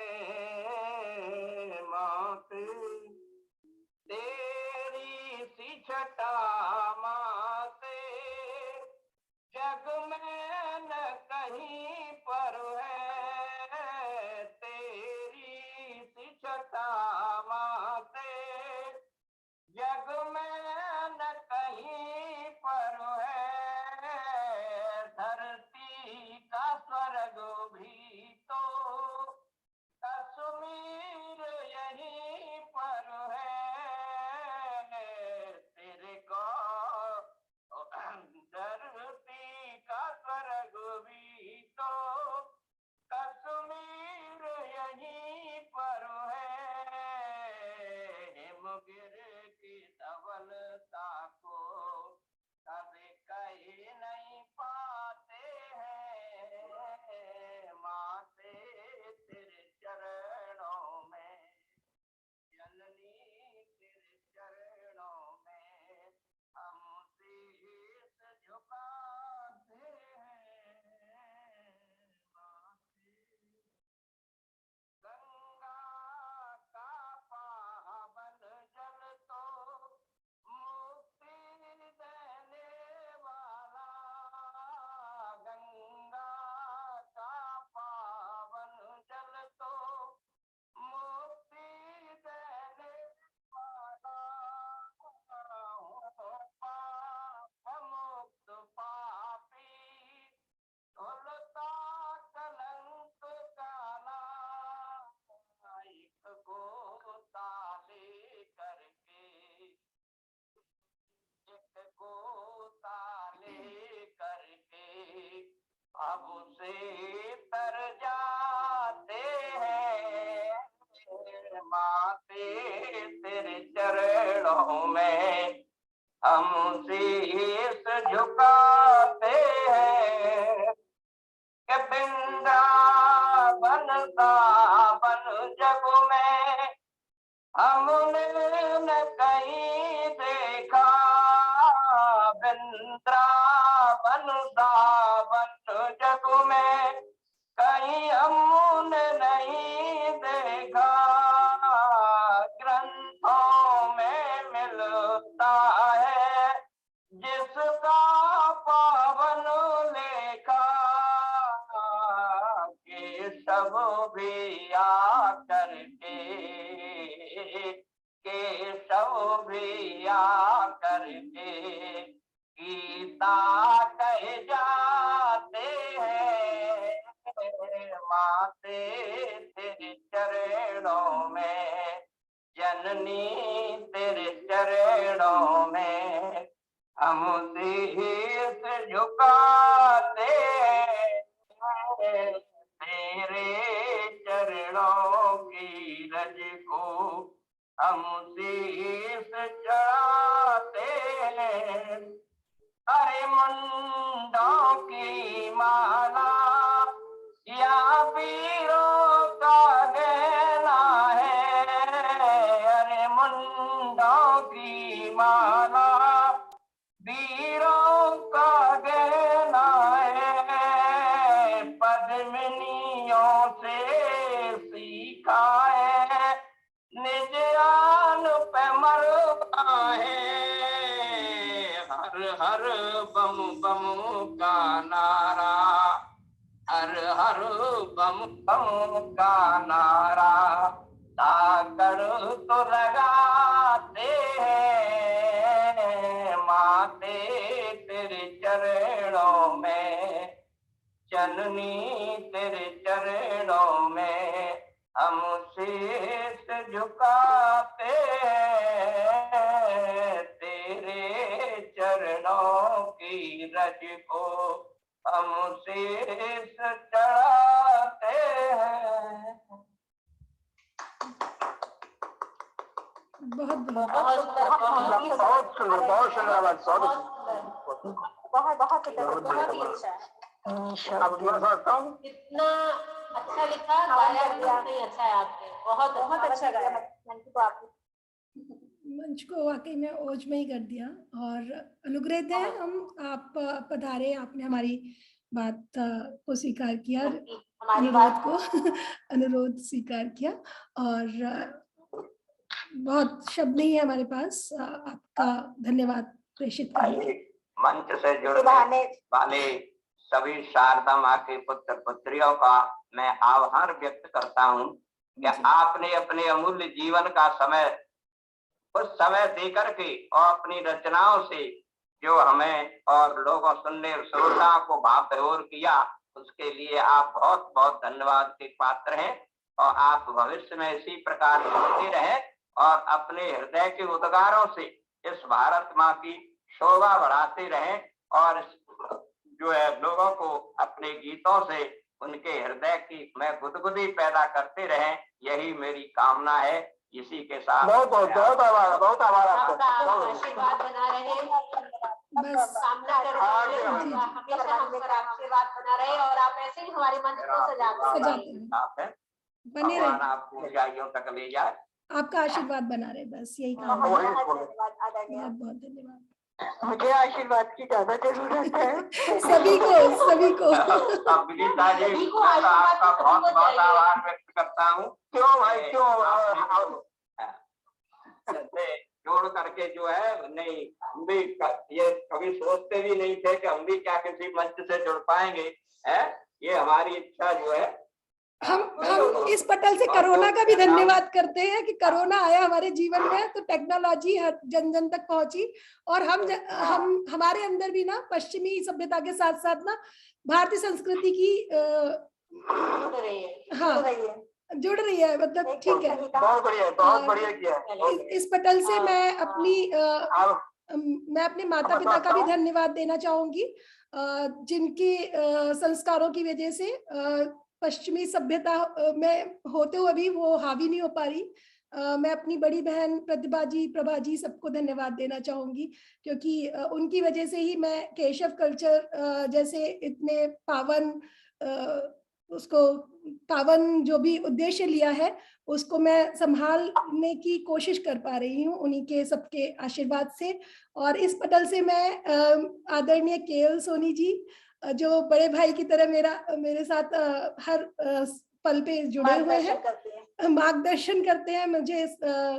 माते तेरी सी छटा माते जग में न कहीं पर है, तेरी सी छटा माते जग में न कहीं पर है, धरती का स्वर्ग भी तो कश्मीर यहीं पर है, तेरे को धरती का स्वर्ग भी तो कश्मीर यहीं पर है, हिमगिर की धवलता को कभी कहीं नहीं पाते हैं। माते तेरे चरणों में, जननी तेरे चरणों में हम शीश झुकाते हैं। गंगा का पावन जल तो मुक्ति देने वाला, गंगा का पावन जल तो मुक्ति देने वाला, पाप मुक्त पापी धुलता कलंक काला, एक गोता ले करके, एक गोता ले करके अब से तर जाते हैं। माते तेरे चरणों में हम शीश झुकाते हैं। कि वृंदावन सावन जग में हमने न कहीं देखा, वृंदावन सावन जग में कहीं हमने नहीं देखा, ग्रंथों में मिलता है जिसका पावन लेखा केशव भी आकर के, केशव भी आकर के गीता कह जाते हैं। माते तेरे चरणों में, जननी तेरे चरणों में हम शीश झुकाते हैं। तेरे चरणों की रज को हम शीश चढ़ाते हैं। अरे मुंडों की माला या पीरों का गहना है। अरे मुंडों की माला वीरों का गहना है। पद्मिनियों से सीखा है, निज आन पे मरना है। हर हर बम बम का नारा, हर हर बम बम का नारा ताकर तो लगाते हैं। माते तेरे चरणों में, जननी तेरे चरणों में हम शीश झुकाते हैं। तेरे चरणों की रज को हम शीश चढ़ाते हैं। बहुत बहुत बहुत सुंदर, बहुत सुंदर आवाज, बहुत ही अच्छा। अब मैं समझता हूँ इतना अच्छा लिखा, गाया भी अच्छा है आपने, बहुत अच्छा गाया। मंच को वाकई में ओज में ही कर दिया। और अनुग्रह दें, हम आप पधारे, आपने हमारी बात को स्वीकार किया, अनुरोध को अनुरोध स्वीकार किया। और बहुत शब्द नहीं है हमारे पास आपका धन्यवाद प्रेषित करने। मंच से जुड़ने वाले सभी शारदा माँ के पुत्र पुत्रियों का मैं आभार व्यक्त करता हूँ कि आपने अपने अमूल्य जीवन का समय, कुछ समय देकर के और अपनी रचनाओं से जो हमें और लोगों सुनने श्रोताओं को भाव विभोर किया, उसके लिए आप बहुत बहुत धन्यवाद के पात्र हैं। और आप भविष्य में इसी प्रकार होते रहें और अपने हृदय के उद्गारों से इस भारत माँ की शोभा बढ़ाते रहें और जो है लोगों को अपने गीतों से उनके हृदय की मैं गुदगुदी पैदा करते रहें, यही मेरी कामना है। इसी के साथ बहुत आभार आपका आशीर्वाद बना रहे, बस कामना करते हैं हमेशा हम पर आशीर्वाद बना रहे और आप ऐसे ही हमारे मंच को सजाते हैं, बने रहे, आपको ऊंचाइयों तक ले जाए, आपका आशीर्वाद बना रहे, बस यही काम। बहुत बहुत धन्यवाद। मुझे आशीर्वाद की ज्यादा जरूरत है। सभी को विनीता जी आपका बहुत बहुत आभार व्यक्त करता हूँ। क्यों भाई, क्यों जोड़ करके जो है, नहीं हम भी ये कभी सोचते भी नहीं थे कि हम भी क्या किसी मंच से जुड़ पाएंगे, है ये हमारी इच्छा जो है। हम इस पटल से कोरोना का भी धन्यवाद करते हैं कि कोरोना आया हमारे जीवन में तो टेक्नोलॉजी हर जन जन तक पहुंची और हम हमारे अंदर भी ना पश्चिमी सभ्यता के साथ साथ ना भारतीय संस्कृति की जुड़ रही है, मतलब ठीक है, बहुत बढ़िया किया। इस पटल से मैं अपने माता पिता का भी धन्यवाद देना चाहूंगी जिनके संस्कारों की वजह से पश्चिमी सभ्यता में होते हुए भी वो हावी नहीं हो पा रही। मैं अपनी बड़ी बहन प्रभा जी सबको धन्यवाद देना चाहूंगी क्योंकि उनकी वजह से ही मैं केशव कल्चर जैसे इतने पावन जो भी उद्देश्य लिया है उसको मैं संभालने की कोशिश कर पा रही हूँ उन्हीं के सबके आशीर्वाद से। और इस पटल से मैं आदरणीय केएल सोनी जी जो बड़े भाई की तरह मेरे साथ हर पल पे जुड़े हुए हैं मार्गदर्शन करते हैं मुझे,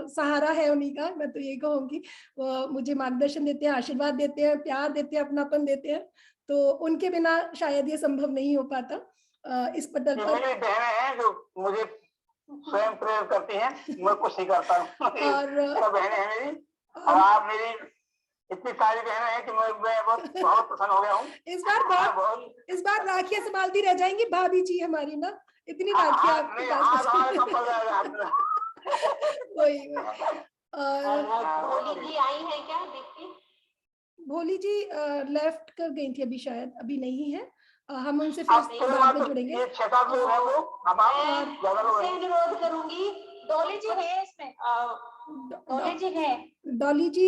सहारा है उन्हीं का, मैं तो ये कहूंगी। वो मुझे मार्गदर्शन देते हैं, आशीर्वाद देते हैं, प्यार देते हैं, अपनापन देते हैं, तो उनके बिना शायद ये संभव नहीं हो पाता इस पटल पर। मेरी बहनें हैं जो मुझे स्वयं प्रेरित करती हैं, मैं कुछ नहीं करता हूँ। और बहनें हैं मेरी, और आप मेरी इतनी सारी बहनें हैं कि मैं बहुत प्रसन्न हो गया हूँ। इस बार राखियां संभालती रह जाएंगी भाभी जी हमारी ना, इतनी राखियां आपके पास। वही भोली जी आई है क्या दीप्ति? भोली जी लेफ्ट कर गई थी अभी, शायद अभी नहीं है। हम उनसे फिर बाद में जुड़ेंगे। मैं अनुरोध करूंगी, डोली जी है इसमें, डोली जी है। डॉली जी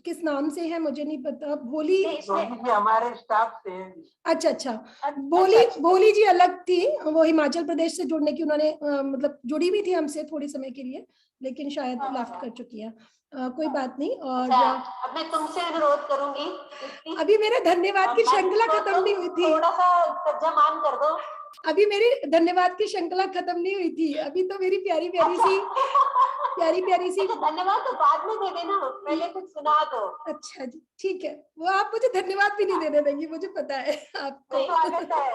किस नाम से है मुझे नहीं पता। भोली जी हमारे स्टाफ से हैं। अच्छा अच्छा, भोली जी अलग थी, वो हिमाचल प्रदेश से जुड़ने की उन्होंने मतलब जुड़ी भी थी हमसे थोड़े समय के लिए, लेकिन शायद लेफ्ट कर चुकी है। कोई बात नहीं। और अब मैं तुमसे अनुरोध करूंगी, अभी मेरे धन्यवाद की श्रृंखला खत्म नहीं हुई थी, थोड़ा सा तर्जमान कर दो। अभी मेरी धन्यवाद की श्रृंखला खत्म नहीं हुई थी, अभी तो मेरी प्यारी प्यारी सी धन्यवाद तो बाद में दे देना, पहले कुछ सुना दो। अच्छा जी ठीक है, वो आप मुझे धन्यवाद भी नहीं देने देंगी, मुझे पता है आपको। स्वागत है,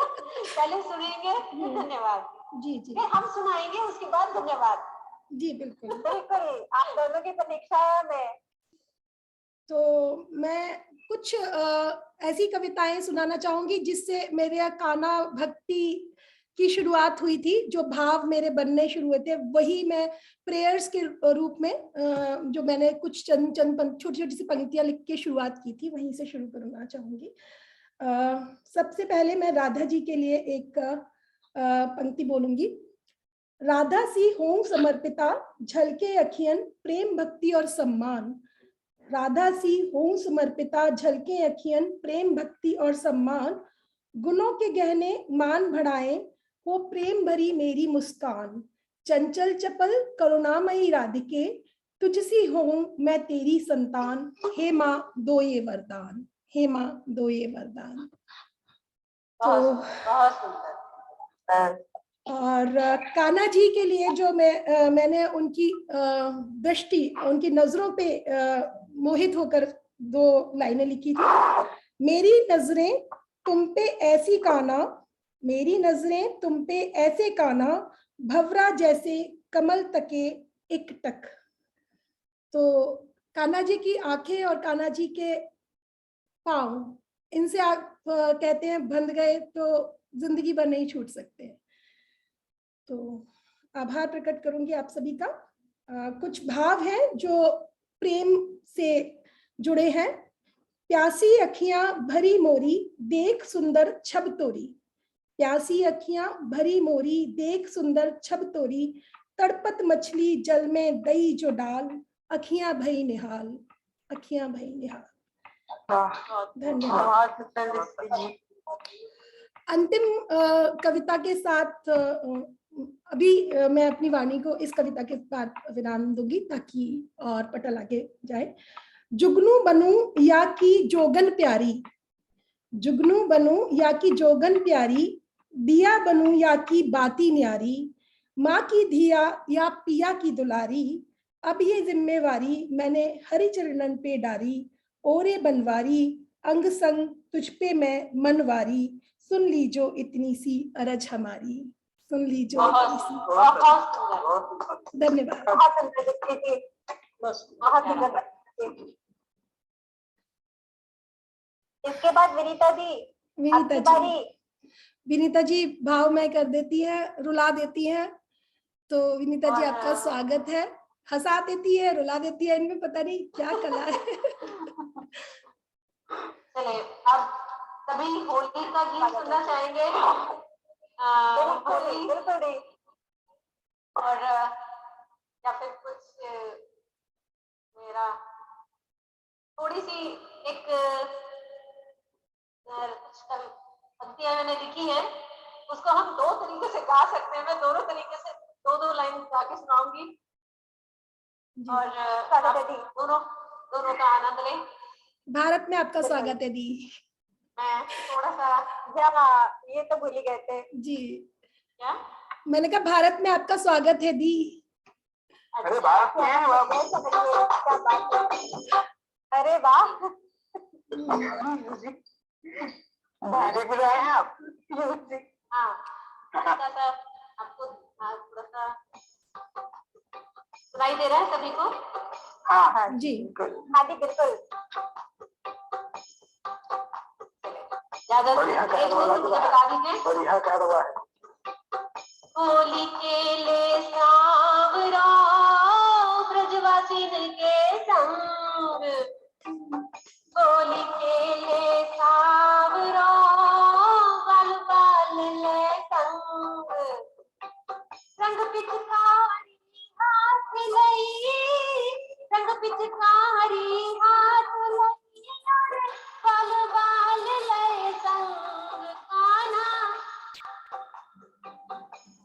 पहले सुनेंगे धन्यवाद, जी जी हम सुनाएंगे उसके बाद धन्यवाद। जी बिल्कुल बिल्कुल, आप दोनों की प्रतीक्षा में। तो मैं कुछ ऐसी कविताएं सुनाना चाहूंगी जिससे मेरे काना भक्ति की शुरुआत हुई थी, जो भाव मेरे बनने शुरू हुए थे, वही मैं प्रेयर्स के रूप में जो मैंने कुछ चंद छोटी छोटी सी पंक्तियां लिख के शुरुआत की थी, वहीं से शुरू करना चाहूंगी। सबसे पहले मैं राधा जी के लिए एक पंक्ति बोलूंगी। राधा सी हों समर्पिता, झलके अखियन प्रेम भक्ति और सम्मान। राधा सी हों समर्पिता, झलके अखियन प्रेम भक्ति और सम्मान। गुणों के गहने मान बढ़ाएं, हो प्रेम भरी मेरी मुस्कान। चंचल चपल करुणामयी राधिके, तुझसी हों मैं तेरी संतान। हे माँ दो ये वरदान, हे माँ दो ये वरदान। तो बहुत सुंदर। और कान्हा जी के लिए जो मैंने उनकी दृष्टि, उनकी नजरों पे मोहित होकर दो लाइनें लिखी थी। मेरी नजरें तुम पे ऐसी कान्हा, मेरी नजरें तुम पे ऐसे कान्हा, भंवरा जैसे कमल तके एक टक। तो कान्हा जी की आंखें और कान्हा जी के पाँव, इनसे आप कहते हैं बंध गए तो जिंदगी भर नहीं छूट सकते। तो आभार प्रकट करूंगी आप सभी का। कुछ भाव हैं जो प्रेम से जुड़े हैं। प्यासी अखियां भरी मोरी, देख सुंदर छब तोरी। प्यासी अखियां भरी मोरी, देख सुंदर छब तोरी। तड़पत मछली जल में दई जो डाल, अखियां भई निहाल, अखियां भई निहाल। धन्यवाद। अंतिम कविता के साथ अभी मैं अपनी वाणी को इस कविता के बाद विराम दूंगी ताकि और पटल आगे जाए। जुगनू बनूं या की जोगन प्यारी, जुगनू बनूं या की जोगन प्यारी। दिया बनूं या की बाती न्यारी, माँ की धिया या पिया की दुलारी। अब ये जिम्मेवारी मैंने हरि चरणन पे डारी। ओरे बनवारी अंग संग तुझ पे मैं मनवारी। सुन लीजो इतनी सी अरज हमारी, सुन लीजो इतनी सी। धन्यवाद। इसके बाद विनीता जी, विनीता जी भाव में कर देती है, रुला देती है। तो विनीता जी आपका स्वागत है। हंसा देती है, रुला देती है, इनमें पता नहीं क्या कला है। चले अब सभी होली का गीत सुनना चाहेंगे। होली और या फिर कुछ मेरा थोड़ी सी एक कुछ पंक्तियां मैंने लिखी है, उसको हम दो तरीके से गा सकते हैं। मैं दोनों तरीके से दो लाइन गा के सुनाऊंगी और दोनों का आनंद लें। भारत में आपका स्वागत है दी। मैं थोड़ा सा ये तो भूल ही गए थे जी। क्या मैंने कहा भारत में आपका स्वागत है दी। अरे वाह, क्या बात है। अरे वाह, म्यूजिक रहे हैं आप। हाँ, थोड़ा सा आपको थोड़ा सा सुनाई दे रहा है सभी को? हाँ हाँ जी हाँ जी बिल्कुल। ज्यादा बढ़िया एक कारवा मिनट मुझे बता दीजिए। बढ़िया कारवा है। होली खेले सांवरा ब्रजवासिन के संग, होली खेले सांवरा बाल बाल ले संग, रंग पिचकारी हाथ लई, रंग पिचकारी हाथ लई, बाल बाल ले संग कान्हा,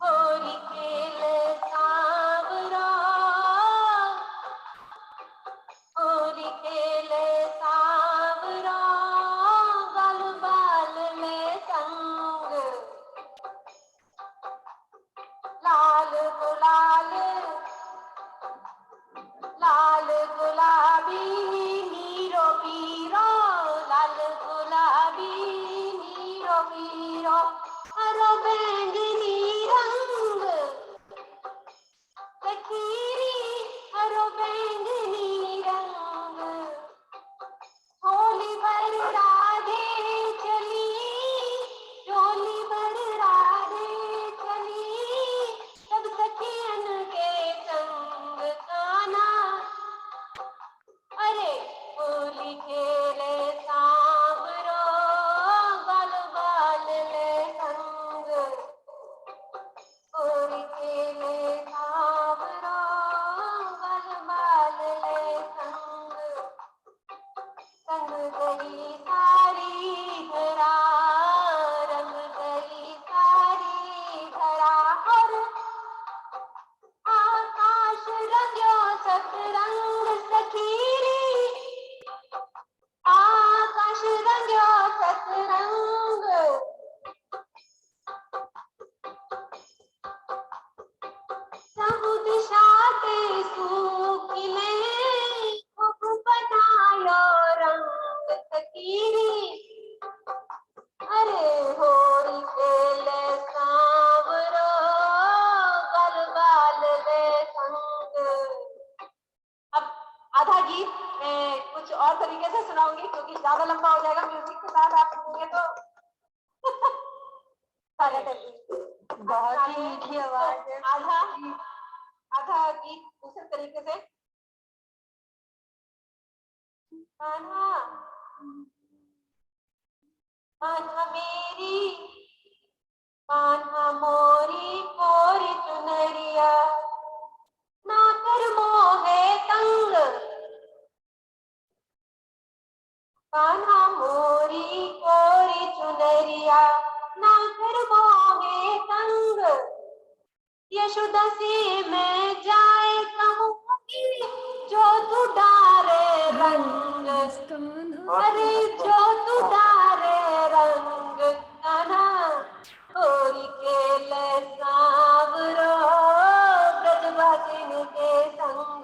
होली खेले सांवरा, होली खेले सांवरा बाल बाल में संग, लाल गुलाल लाल गुलाबी नीरो पीरो, लाल गुलाबी नीरो पीरो, हरो बैंगनी रंग सखीरी, हरो बैंगनी रंग, होली भर राधे चली, होली भर राधे चली, सब सखियन के संग कान्हा, अरे होली खेले सांवरो बाल बाल ले संग, होली खेले सांवरो बाल बाल ले संग, संग गई सारी धरा, रंग गई सारी धरा, और आकाश रंग्यो सतरंग सखीरी, आकाश रंग्यो सतरंग, सबुद शाते सूखिले खूब बनायो रंग सखीरी, अरे होली खेले सांवरो बाल बाल ले संग। अब आधा गीत मैं कुछ और तरीके से सुनाऊंगी क्योंकि ज्यादा लंबा हो जाएगा, म्यूजिक के साथ आप सुनेंगे तो बहुत ही मीठी आवाज है। आधा आधा गीत दूसरे तरीके से। कान्हा कान्हा मेरी, कान्हा मोरी कोरी चुनरिया, ना कर मोहे तंग, कान्हा मोरी कोरी चुनरिया, ना कर मोहे तंग, यशोदा से मैं जाए कहूँगी जो तू डारे रंग, अरे जो तू डारे रंग कान्हा, होली खेले सांवरो ब्रजवासिन के संग।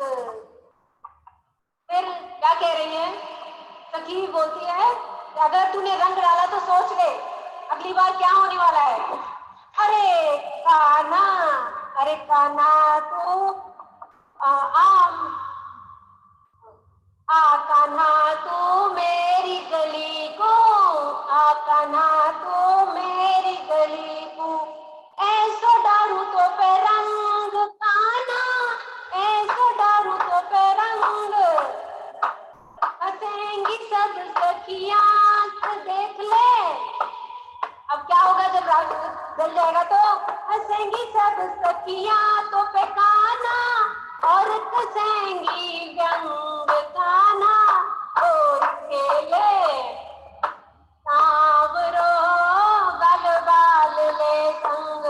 फिर क्या कह रही है सखी? बोलती है कि अगर तूने रंग डाला तो सोच ले अगली बार क्या होने वाला है। अरे कान्हा, अरे कान्हा तू कान्हा तू मेरी गली को, कान्हा तू मेरी गली को, ऐसो डारू तो पे रंग कान्हा, ऐसो डारू तो पे रंग, हंसेंगी सब सखियां देख ले। अब क्या होगा जब रात जल जाएगा तो हंसेंगी सब सखियां तो पे कान्हा, और हंसेंगी व्यंग कान्हा, और खेले सांवरो बाल बाल ले संग,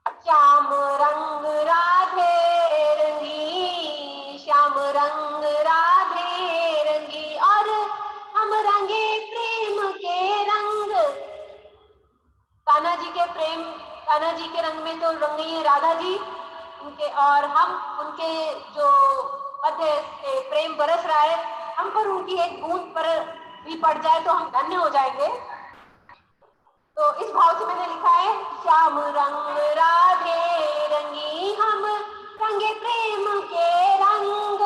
श्याम रंग राधे रंगी, श्याम रंग राधे रंगी, और हम रंगे प्रेम के रंग। कान्हा जी के प्रेम का कान्हा जी के रंग में तो रंग गई है राधा जी उनके, और हम उनके जो मध्य से प्रेम बरस रहा है, हम पर उनकी एक बूंद पर भी पड़ जाए तो हम धन्य हो जाएंगे। तो इस भाव से मैंने लिखा है, श्याम रंग राधे रंगी हम रंगे प्रेम के रंग,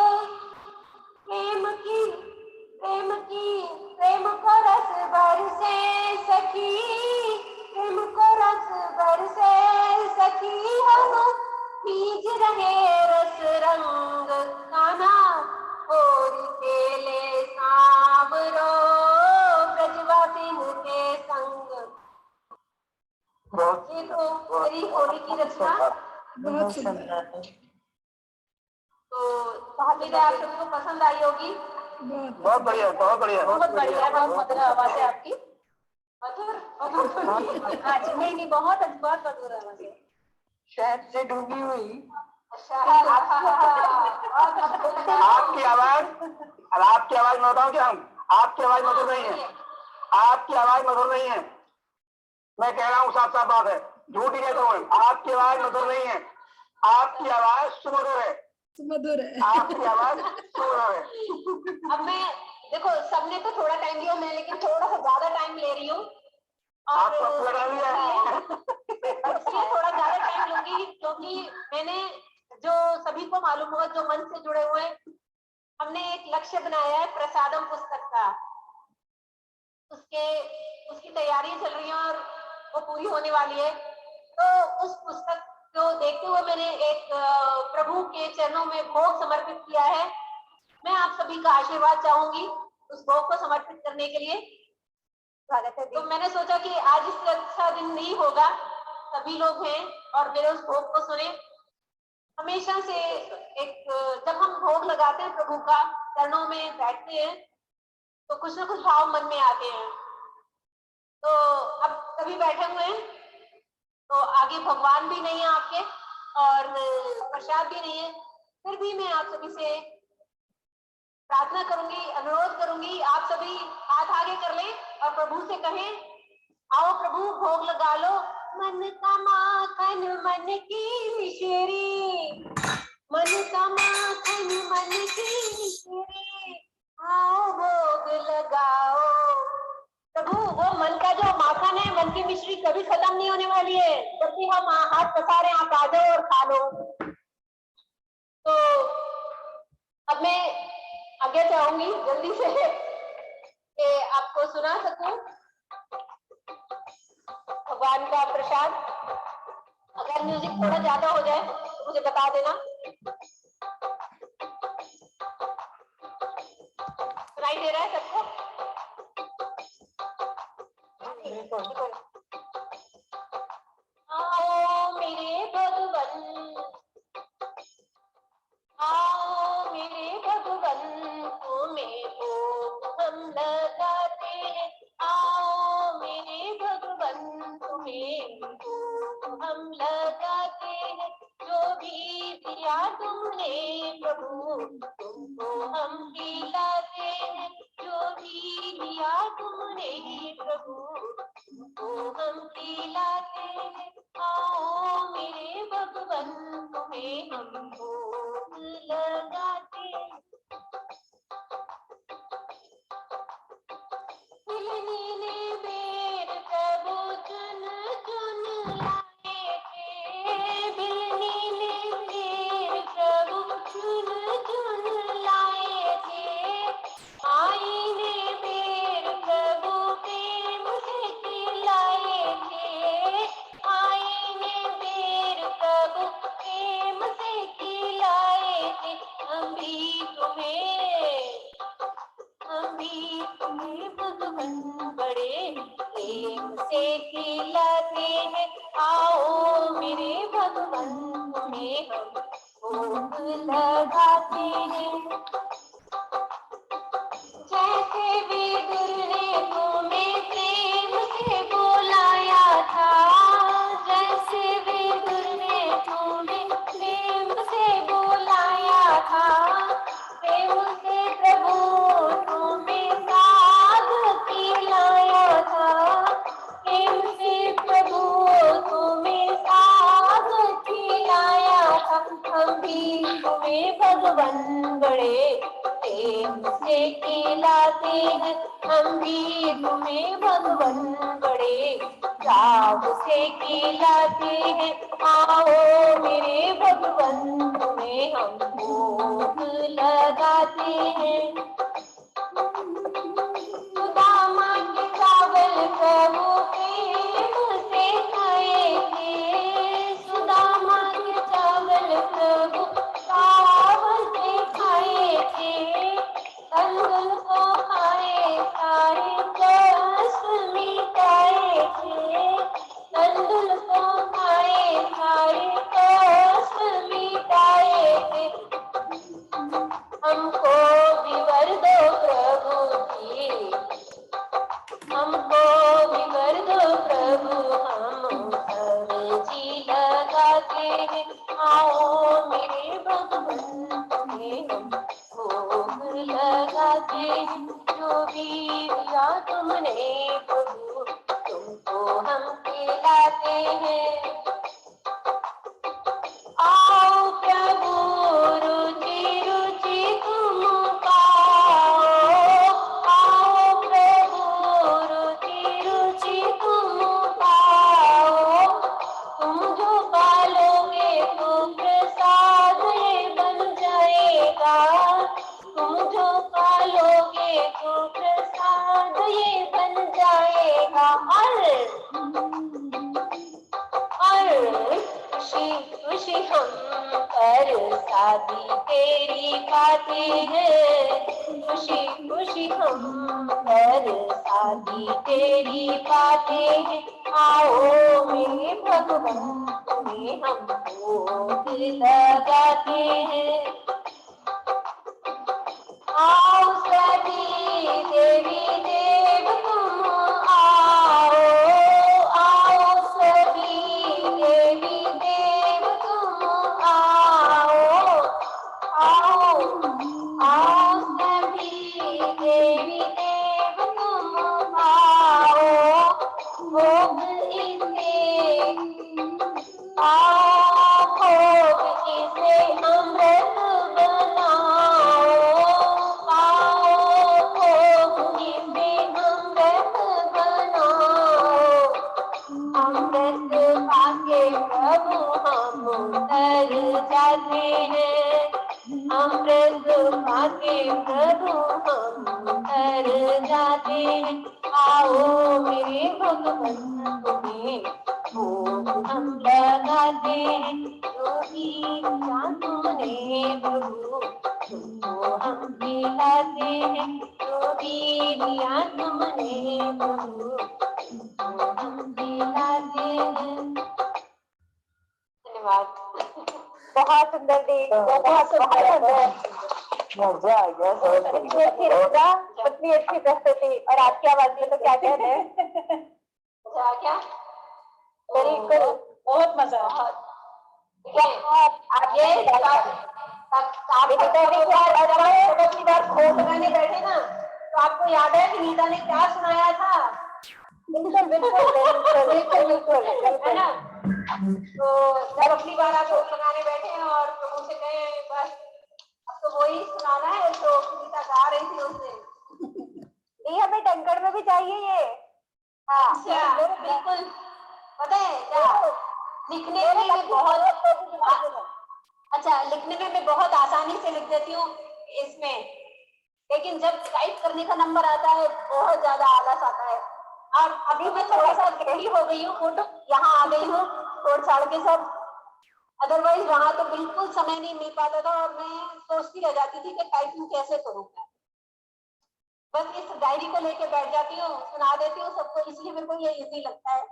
प्रेम को रस बरसे सखी, प्रेम को रस बरसे सखी, हम भीज रहे रस रंग, कान्हा और खेले सांवरो ब्रजवासिन के संग। ये तो मेरी होली की रचना। बहुत सुंदर, तो उम्मीद है आप सभी को पसंद आई होगी। बहुत बढ़िया, बहुत बढ़िया, बहुत बढ़िया, बहुत मधुर आवाज है आपकी। मधुर मधुर, हाँ जी, नहीं बहुत बहुत मधुर आवाज है, शहद से डूबी हुई। आपकी आवाज, अब आपकी आवाज मैं बताऊं क्या, आपकी आवाज मधुर नहीं है, आपकी आवाज मधुर नहीं है, मैं कह रहा हूँ साफ साफ बात है, झूठ ही कहता हूँ, आपकी आवाज मधुर नहीं है, आपकी आवाज सुमधुर है, सुमधुर है। आपकी आवाज सुमधुर है। अब मैं देखो, सबने तो थोड़ा टाइम लिया, मैं लेकिन थोड़ा सा ज्यादा टाइम ले रही हूँ, और इसलिए थोड़ा ज्यादा टाइम लूंगी, क्योंकि मैंने जो सभी को मालूम होगा जो मन से जुड़े हुए, हमने एक लक्ष्य बनाया है प्रसादम पुस्तक का, उसकी तैयारी चल रही है और वो पूरी होने वाली है। तो उस पुस्तक को देखते हुए मैंने एक प्रभु के चरणों में भोग समर्पित किया है। मैं आप सभी का आशीर्वाद चाहूंगी उस भोग को समर्पित करने के लिए। तो मैंने सोचा कि आज इससे अच्छा दिन नहीं होगा, सभी लोग हैं और मेरे उस भोग को सुने। हमेशा से एक जब हम भोग लगाते हैं प्रभु का, चरणों में बैठते हैं, तो कुछ ना कुछ भाव मन में आते हैं। तो अब सभी बैठे हुए हैं, तो आगे भगवान भी नहीं है आपके और प्रसाद भी नहीं है, फिर भी मैं आप सभी से प्रार्थना करूंगी, अनुरोध करूंगी, आप सभी हाथ आगे कर लें और प्रभु से कहें, आओ प्रभु भोग लगा लो, मन का माखन मन की मिश्री, मन का माखन मन की मिश्री, आओ भोग लगाओ। प्रभु वो मन का जो माखन है, मन की मिश्री कभी खत्म नहीं होने वाली है, जब भी हम हाथ पसारे आप आ जाओ और खा लो। तो अब मैं आगे चाहूंगी जल्दी से कि आपको सुना सकूं भगवान का प्रसाद। अगर म्यूजिक थोड़ा ज्यादा हो जाए तो मुझे बता देना। सुनाई दे रहा है सबको? आओ मेरे भगवन, आओ मेरे भगवन, तुम्हें भोग हम लगाते हैं, आओ मेरे भगवन, तुम्हें भोग हम लगाते हैं, जो भी दिया तुमने प्रभु तुमको हम दिलाते हैं, जो भी दिया तुमने प्रभु तुमको हम दिलाते हैं, आओ मेरे भगवन, तुम्हें हम भोग लगाते हैं। नीले बेर प्रभु चुन चुन लाए थे, नीले बेर प्रभु चुन चुन लाए थे, आईने बेर प्रभु प्रेम से खिलाए थे, आईने बेर प्रभु प्रेम से खिलाए थे, हम भी तुम्हें भगवन बड़े प्रेम से खिलाते हैं, आओ मेरे भगवन, तुम्हें हम भोग लगाते हैं। जैसे विदुर ने तुम्हें प्रेम से बुलाया था, जैसे विदुर ने तुम्हें प्रेम से बुलाया था, प्रेम से प्रभु तुम्हें साध खिलाया था, प्रेम से प्रभु तुम्हें गाते हैं, हम भी तुम्हें भगवन बड़े चाव से खिलाते हैं। आओ मेरे भगवन तुम्हें हम भोग लगाते हैं। सुदामा के चावल प्रभु प्रेम से खाए थे, सुदामा के चावल प्रभु चावल से खाए थे। कंदुल को खाए सारे कष्ट मिटाए थे, कंदुल को खाए सारे कष्ट मिटाए थे। हमको भी वर दो प्रभु जी, हमको भी वर दो प्रभु, हम अर्जी लगाते हैं। आओ मेरे भगवन तुम्हें हम भोग लगाते हैं। जो भी दिया तुमने प्रभु तुमको हम खिलाते हैं। आओ प्रभु रुचि रुचि तुम पाओ, आओ प्रभु रुचि रुचि तुम पाओ। तुम जो पालोगे तो प्रसाद ये बन जाएगा, तुम जो पालोगे तो प्रसाद ये बन जाएगा। और खुशी खुशी हम पर शादी तेरी पाते हैं, खुशी खुशी हम पर शादी तेरी पाते हैं। आओ मेरे भगवान तुम्हें हम भोग लगाते हैं। आओ सभी देवी देव तुम आओ, आओ सभी देवी देव तुम आओ, आओ आओ सभी देवी देव तुम आओ। भोग इसे आओ, भोग इसे अमृत बनाओ, आओ भोग इसे अमृत बनाओ। अमृत पाके प्रभु हम तर जाते हैं, अमृत पाके प्रभु हम तर जाते हैं। आओ मेरे भगवन तुम्हें भोग हम लगाते हैं। जो भी तुमने प्रभु तुमको हम खिलाते हैं, जो भी दिया तुमने प्रभु तुमको हम खिलाते हैं। धन्यवाद। बहुत सुंदर दी, बहुत सुंदर, मजा आ गया। इतनी अच्छी रचना, इतनी अच्छी प्रस्तुति, और आपकी आवाज में तो क्या कहते हैं। क्या बिल्कुल, बहुत मजा आया। लगाने बैठे ना, तो आपको याद है कि नीता ने क्या सुनाया था? बिल्कुल बिल्कुल बिल्कुल बिल्कुल है ना? तो जब अपनी बार आप भोग लगाने बैठे हैं और प्रभु से कहे बस अब तो वही सुनाना है, तो नीता गा रही थी उसने। ये हमें टंकड़ में भी चाहिए ये। हाँ बिल्कुल। पता है क्या, लिखने में बहुत अच्छा, लिखने में मैं बहुत आसानी से लिख देती हूँ इसमें, लेकिन जब टाइप करने का नंबर आता है बहुत ज्यादा आलस आता है। और अभी मैं थोड़ा सा फ्री हो गई हूँ, फोटो यहाँ आ गई हूँ छोड़ छाड़ के सब, अदरवाइज वहां तो बिल्कुल समय नहीं मिल पाता था और मैं सोचती रह जाती थी कि टाइपिंग कैसे करूँगा। बस इस डायरी को लेके बैठ जाती हूँ, सुना देती हूँ सबको, इसलिए मेरे को ये इजी लगता है।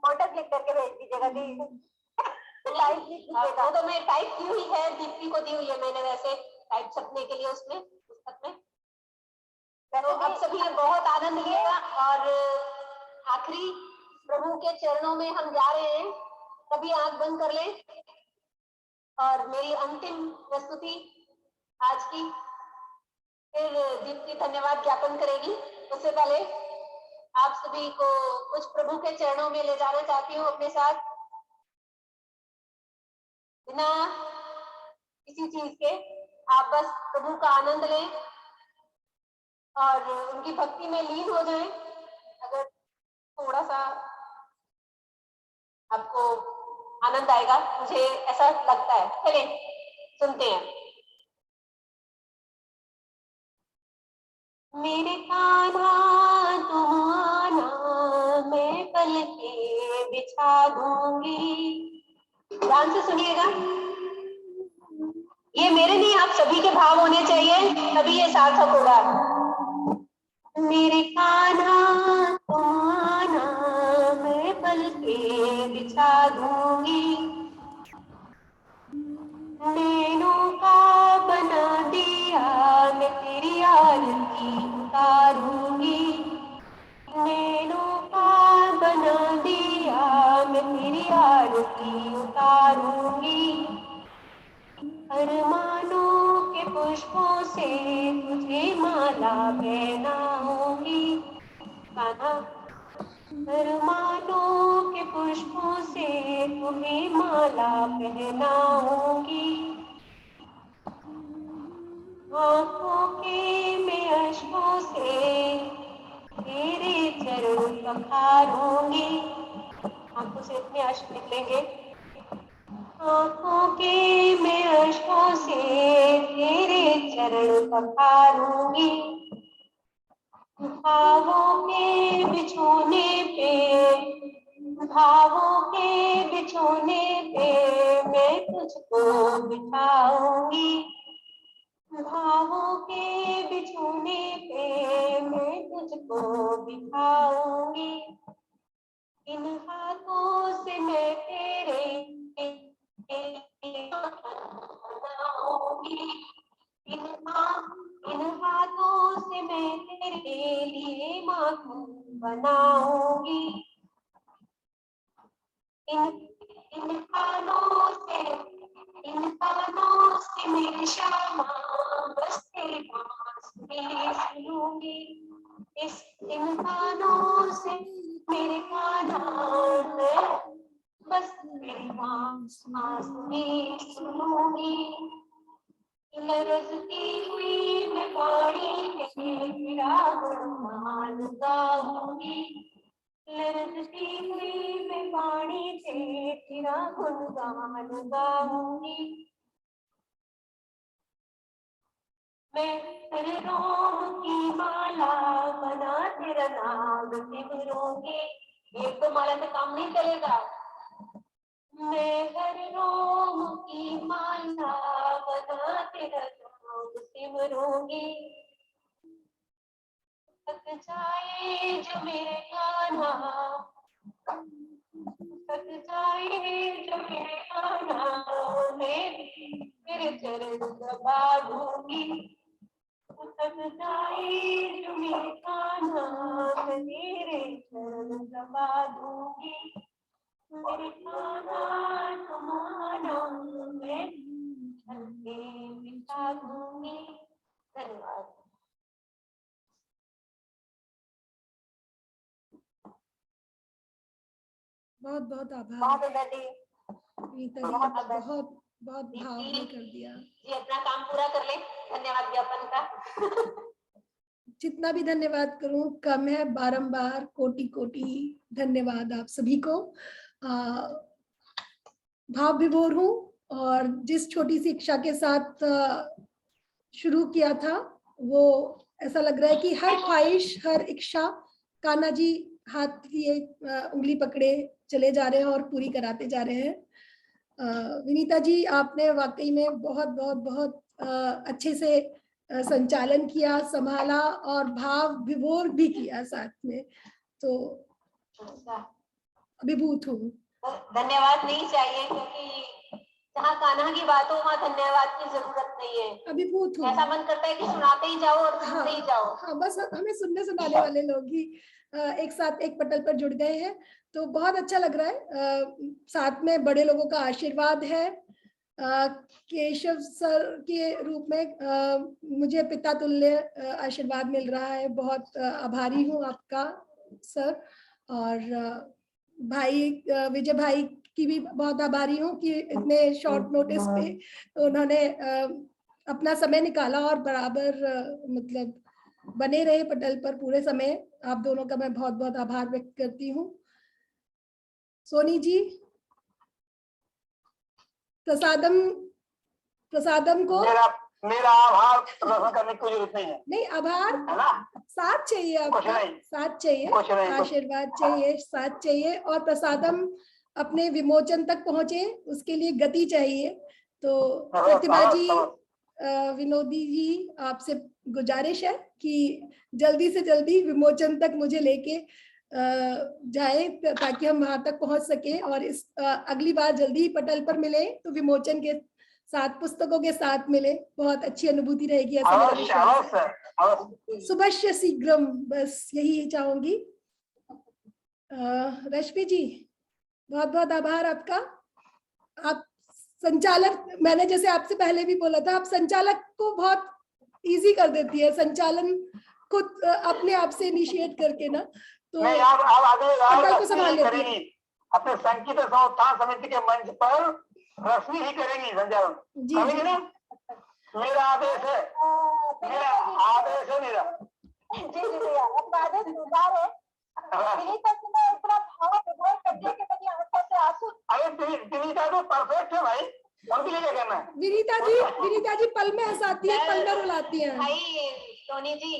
फोटो क्लिक करके भेज दीजिएगा दी। वो तो मैं टाइप की हुई है, दीप्ति को दी हुई है मैंने वैसे टाइप छपने के लिए उसमें पुस्तक में। तो अब सभी बहुत आनंद लिएगा और आखिरी प्रभु के चरणों में हम जा रहे हैं। सभी आंख बंद कर लें और मेरी अंतिम प्रस्तुति आज की, फिर दीप्ति धन्यवाद ज्ञापन करेगी। उससे पहले आप सभी को कुछ प्रभु के चरणों में ले जाना चाहती हूँ अपने साथ, बिना किसी चीज के। आप बस प्रभु का आनंद लें और उनकी भक्ति में लीन हो जाएं। अगर थोड़ा सा आपको आनंद आएगा, मुझे ऐसा लगता है। चलिए सुनते हैं। मेरे कान्हा तुम आना, मैं पलके बिछा दूंगी। ध्यान से सुनिएगा, ये मेरे नहीं, आप सभी के भाव होने चाहिए, तभी ये सार्थक होगा। मेरे कान्हा तुम आना, मैं पलके बिछा दूंगी। नैनों का बना दिया मैं तेरी आरती उतारूंगी। नैनों का बना दिया मैं तेरी आरती उतारूंगी। अरमानों के पुष्पों से तुझे माला पहनाऊंगी। कान्हा, अरमानों के पुष्पों से तुम्हें माला पहनाऊंगी। आंखों के मैं अश्कों से तेरे चरण पखारूंगी। आंखों से इतने अश्क निकलेंगे। आंखों के मैं अश्कों से तेरे चरण पखारूंगी। भावों के बिछोने पे, भावों के बिछोने पे मैं तुझको बिठाऊंगी। भावों के बिछोने पे मैं तुझको बिठाऊंगी। इन हाथों से मैं तेरे बनाऊंगी। इन हाथों से मैं तेरे लिए माखन बनाऊंगी। इन कानों से मेरी श्यामा बस तेरी बांसुरी सुनूंगी। इन कानों से मेरे कानों में बस तेरी बांसुरी सुनूंगी। लरजती हुई मैं पानी में तेरा गुणगान गाऊंगी। लरजती हुई मैं पानी से तेरा गुणगान गाऊंगी। मैं तेरे रोम की माला बना तेरा नाम सिमरूंगी। एक दो माला से काम नहीं चलेगा। मैं हर रोम की माला बना तेरा नाम सिमरूंगी। थक जाए जो मेरे कान्हा, थक जाए जो मेरे कान्हा, मैं तेरे चरण दबा दूंगी। थक जाए जो मेरे कान्हा, मैं तेरे चरण दबा दूंगी। मेरे कान्हा तुम्हारा मैं पलके बिछा दूंगी। धन्यवाद। बहुत बहुत आभार बहुत दादी, रीता जी, बहुत बहुत भाव में कर दिया। जी अपना काम पूरा कर ले। धन्यवाद ज्ञापन का। जितना भी धन्यवाद करूं कम है। बारंबार कोटि कोटि धन्यवाद आप सभी को। भाव विभोर हूं और जिस छोटी सी इच्छा के साथ शुरू किया था वो ऐसा लग रहा है कि हर ख्वाहिश, हर इच्छा कान्हा जी हाथ लिए उंगली पकड़े चले जा रहे हैं और पूरी कराते जा रहे हैं। विनीता जी, आपने वाकई में बहुत बहुत बहुत अच्छे से संचालन किया, संभाला और भाव विभोर भी किया साथ में, तो अभिभूत हूँ। धन्यवाद नहीं चाहिए, क्योंकि जहाँ कान्हा की बात हो वहाँ धन्यवाद की जरूरत नहीं है। अभिभूत हूँ। ऐसा मन करता है कि सुनाते ही जाओ और सुनते ही जाओ। हाँ, बस हमें सुनने सुनाने वाले लोग ही एक साथ एक पटल पर जुड़ गए हैं, तो बहुत अच्छा लग रहा है। साथ में बड़े लोगों का आशीर्वाद है। केशव सर के रूप में मुझे पिता तुल्य आशीर्वाद मिल रहा है। बहुत आभारी हूँ आपका सर। और भाई विजय भाई की भी बहुत आभारी हूँ कि इतने शॉर्ट नोटिस पे उन्होंने अपना समय निकाला और बराबर मतलब बने रहे पटल पर पूरे समय। आप दोनों का मैं बहुत बहुत आभार व्यक्त करती हूँ। सोनी जी, प्रसादम को मेरा आभार प्रदर्शन करने की जरूरत नहीं है। नहीं, आभार है ना? साथ चाहिए, आपका साथ चाहिए, आशीर्वाद चाहिए, साथ चाहिए। और प्रसादम अपने विमोचन तक पहुंचे, उसके लिए गति चाहिए। तो प्रतिभा जी, विनोदी जी, आपसे गुजारिश है कि जल्दी से जल्दी विमोचन तक मुझे लेके जाए, ताकि हम वहां तक पहुंच सके और इस अगली बार जल्दी ही पटल पर मिले तो विमोचन के साथ, पुस्तकों के साथ मिले। बहुत अच्छी अनुभूति रहेगी, ऐसा मेरा विश्वास है। शुभस्य शीघ्रम, बस यही चाहूंगी। रश्मि जी, बहुत बहुत आभार आपका। आप संचालक, मैंने जैसे आपसे पहले भी बोला था, आप संचालक को बहुत इजी कर देती है, संचालन खुद अपने आप से इनिशिएट करके ना, तो नहीं, आप आगे पटल को संभाल लेती है। अपने संगीत संस्थान समिति के मंच पर रश्मि ही करेंगी संचालन, करेंगी ना? मेरा आदेश है, मेरा आदेश है मेरा। जी भैया, आपका आदेश स्वीकार है। विनीता जी ने इतना भाव विभोर कर दिया कि मेरी आंखों से आंसू। अरे विनीता तो परफेक्ट है भाई, उनके लिए क्या करना है? विनीता जी पल में हंसाती है, पल में रुलाती है। भाई सोनी जी,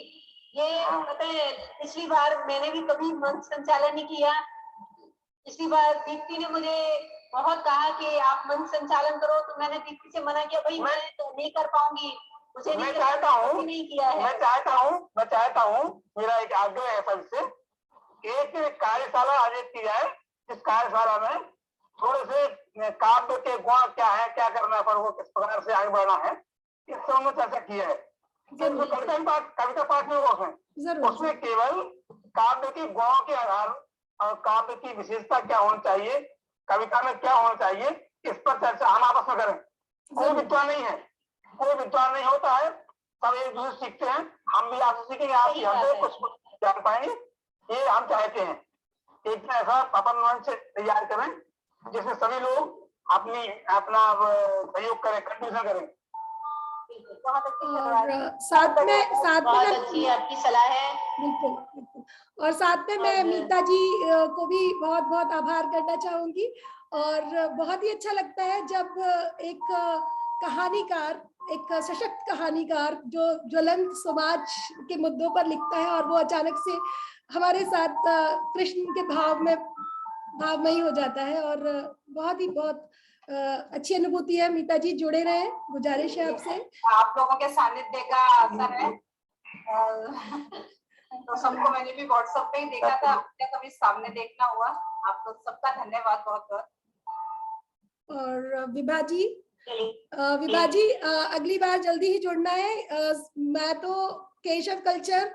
ये पता है पिछली बार मैंने भी कभी मंच संचालन नहीं किया। पिछली बार दीप्ति ने मुझे बहुत कहा कि आप मंच संचालन करो, तो मैंने दीप्ति से मना किया, भाई मैं तो नहीं कर पाऊंगी, मुझे नहीं चाहता हूँ, नहीं किया है। मैं चाहता हूँ, मेरा एक आग्रह है सबसे, एक कार्यशाला आयोजित की जाए, इस कार्यशाला में थोड़े से काव्य के गुण क्या है, क्या करना है, पर वो किस प्रकार से आगे बढ़ना है, इस सब में चर्चा की है। कविता पाठ में उसमें केवल काव्य के गुणों के आधार और काव्य की विशेषता क्या होनी चाहिए, कविता में क्या होना चाहिए, इस पर चर्चा हम आपस में करें। कोई विद्वान नहीं है, कोई विद्वान नहीं होता है, सब एक दूसरे सीखते हैं। हम भी आपसे सीखेंगे, आप भी हमसे कुछ जान पाएंगे, ये हम चाहते हैं। एक ऐसा अपन मंच तैयार करें जिसमें सभी लोग अपना सहयोग करें, कंट्रीब्यूशन करें। और साथ में बहुत अच्छी आपकी सलाह है। बिल्कुल। और साथ में मैं मीता जी को भी बहुत बहुत आभार करना चाहूंगी। और बहुत ही अच्छा लगता है जब एक कहानीकार, एक सशक्त कहानीकार जो ज्वलंत समाज के मुद्दों पर लिखता है और वो अचानक से हमारे साथ कृष्ण के भावमयी हो जाता है, और बहुत अच्छी अनुभूति है। मीता जी जुड़े रहे, गुजारिश है आपसे। आप लोगों के सानिध्य का असर है, तो सबको मैंने भी व्हाट्सएप पे ही देखा था, कभी सामने देखना हुआ। आप लोग सबका धन्यवाद बहुत बहुत। और विभा जी अगली बार जल्दी ही जुड़ना है। मैं तो केशव कल्चर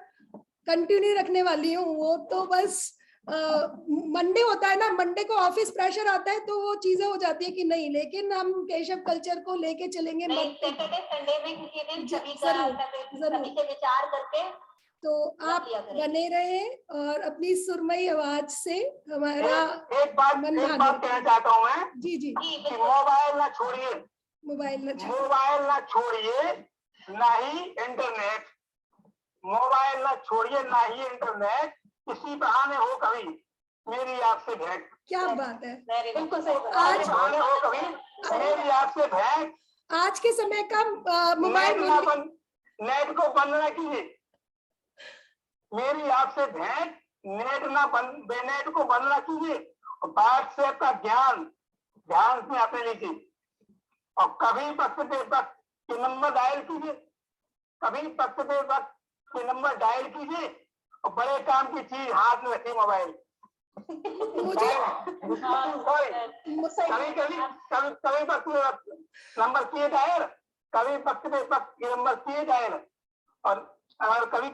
कंटिन्यू रखने वाली हूँ। वो तो बस मंडे होता है ना, मंडे को ऑफिस प्रेशर आता है तो वो चीजें हो जाती है कि नहीं, लेकिन हम केशव कल्चर को लेके चलेंगे सैटरडे संडे में किसी दिन सभी से विचार करके। तो आप बने रहे और अपनी सुरमई आवाज से हमारा एक बात कहना चाहता हूँ मैं। जी। मोबाइल ना छोड़िए, मोबाइल ना छोड़िए, ना ही इंटरनेट, मोबाइल ना छोड़िए ना ही इंटरनेट। इसी बहाने हो कभी मेरी आपसे भेंट। क्या बात है, बिल्कुल सही बात। आज बहाने हो कभी मेरी आपसे भेंट। आज के समय का मोबाइल नेट को बंद ना कीजिए, मेरी आपसे भेंट। नेट को बंद ना कीजिए, व्हाट्सएप का ध्यान से अपने लीजिए, और कभी वक्त पे वक्त के नंबर डायल कीजिए, और बड़े काम की चीज हाथ में रखिए, मोबाइल। मुझे कभी वक्त नंबर किए डायल, कभी वक्त पे वक्त के नंबर किए डायल, और कभी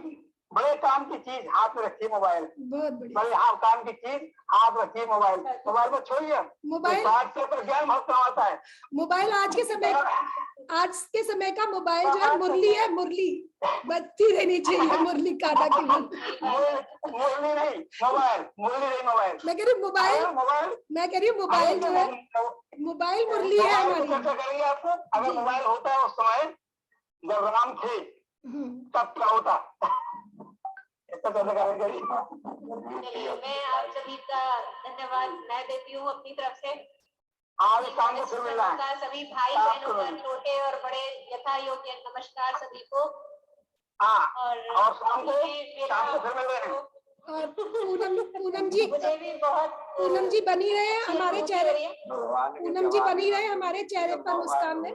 बड़े काम की चीज हाथ में रखिए, मोबाइल। बहुत बढ़िया। बड़े काम की चीज हाथ रखिए, मोबाइल को छोड़िए। मोबाइल से ऊपर ज्ञान बहुत कम आता है। मोबाइल आज के समय का मोबाइल जो है मुरली है, मुरली बजती रहनी चाहिए, मुरली काटा की मुरली नहीं मोबाइल। मैं कह रही हूँ मोबाइल जो है, मोबाइल मुरली है हमारी। चर्चा करेंगे आपको। अगर मोबाइल होता है उस समय जब राम थे तब क्या होता, पसंद करेंगे। चलिए, मैं आप सभी का धन्यवाद मैं देती हूँ अपनी तरफ से। आज शाम को फिर मिलना है। का सभी भाई बहनों का छोटे और बड़े यथा योग्य नमस्कार सभी को। हाँ, और शाम को फिर मिल रहे हैं। और पूनम जी, मुझे भी बहुत पूनम जी बनी रहे हमारे चेहरे, भगवान के पूनम जी जवान बनी रहे हमारे चेहरे पर मुस्कान दे।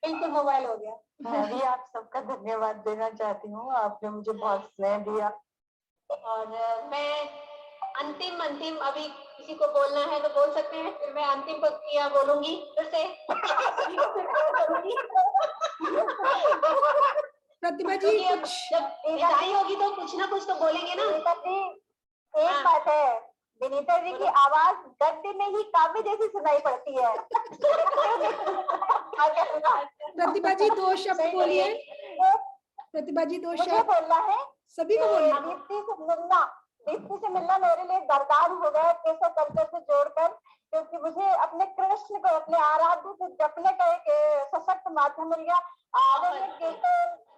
बिल्कुल मोबाइल हो गया। मैं भी आप सबका धन्यवाद देना चाहती हूँ, आपने मुझे बहुत स्नेह दिया। और मैं अंतिम अभी किसी को बोलना है तो बोल सकते हैं, फिर मैं अंतिम पंक्तियां बोलूंगी फिर से। प्रतिभा जी क्योंकि अब कुछ जब विदाई होगी तो कुछ ना कुछ तो बोलेंगे ना। एक बात है, विनीता जी की आवाज गद्य में ही काव्य जैसी सुनाई पड़ती है। प्रतिभा जी 2 शब्द सही बोलिए। बोलिए। प्रतिभा जी 2 मुझे शब्द बोलना है, सभी को बोलिए। दीप्ति से मिलना मेरे लिए वरदान हो गया केशव कल्चर से जोड़कर, क्योंकि मुझे अपने कृष्ण को, अपने आराध्य को जपने का एक सशक्त माध्यम मिल गया।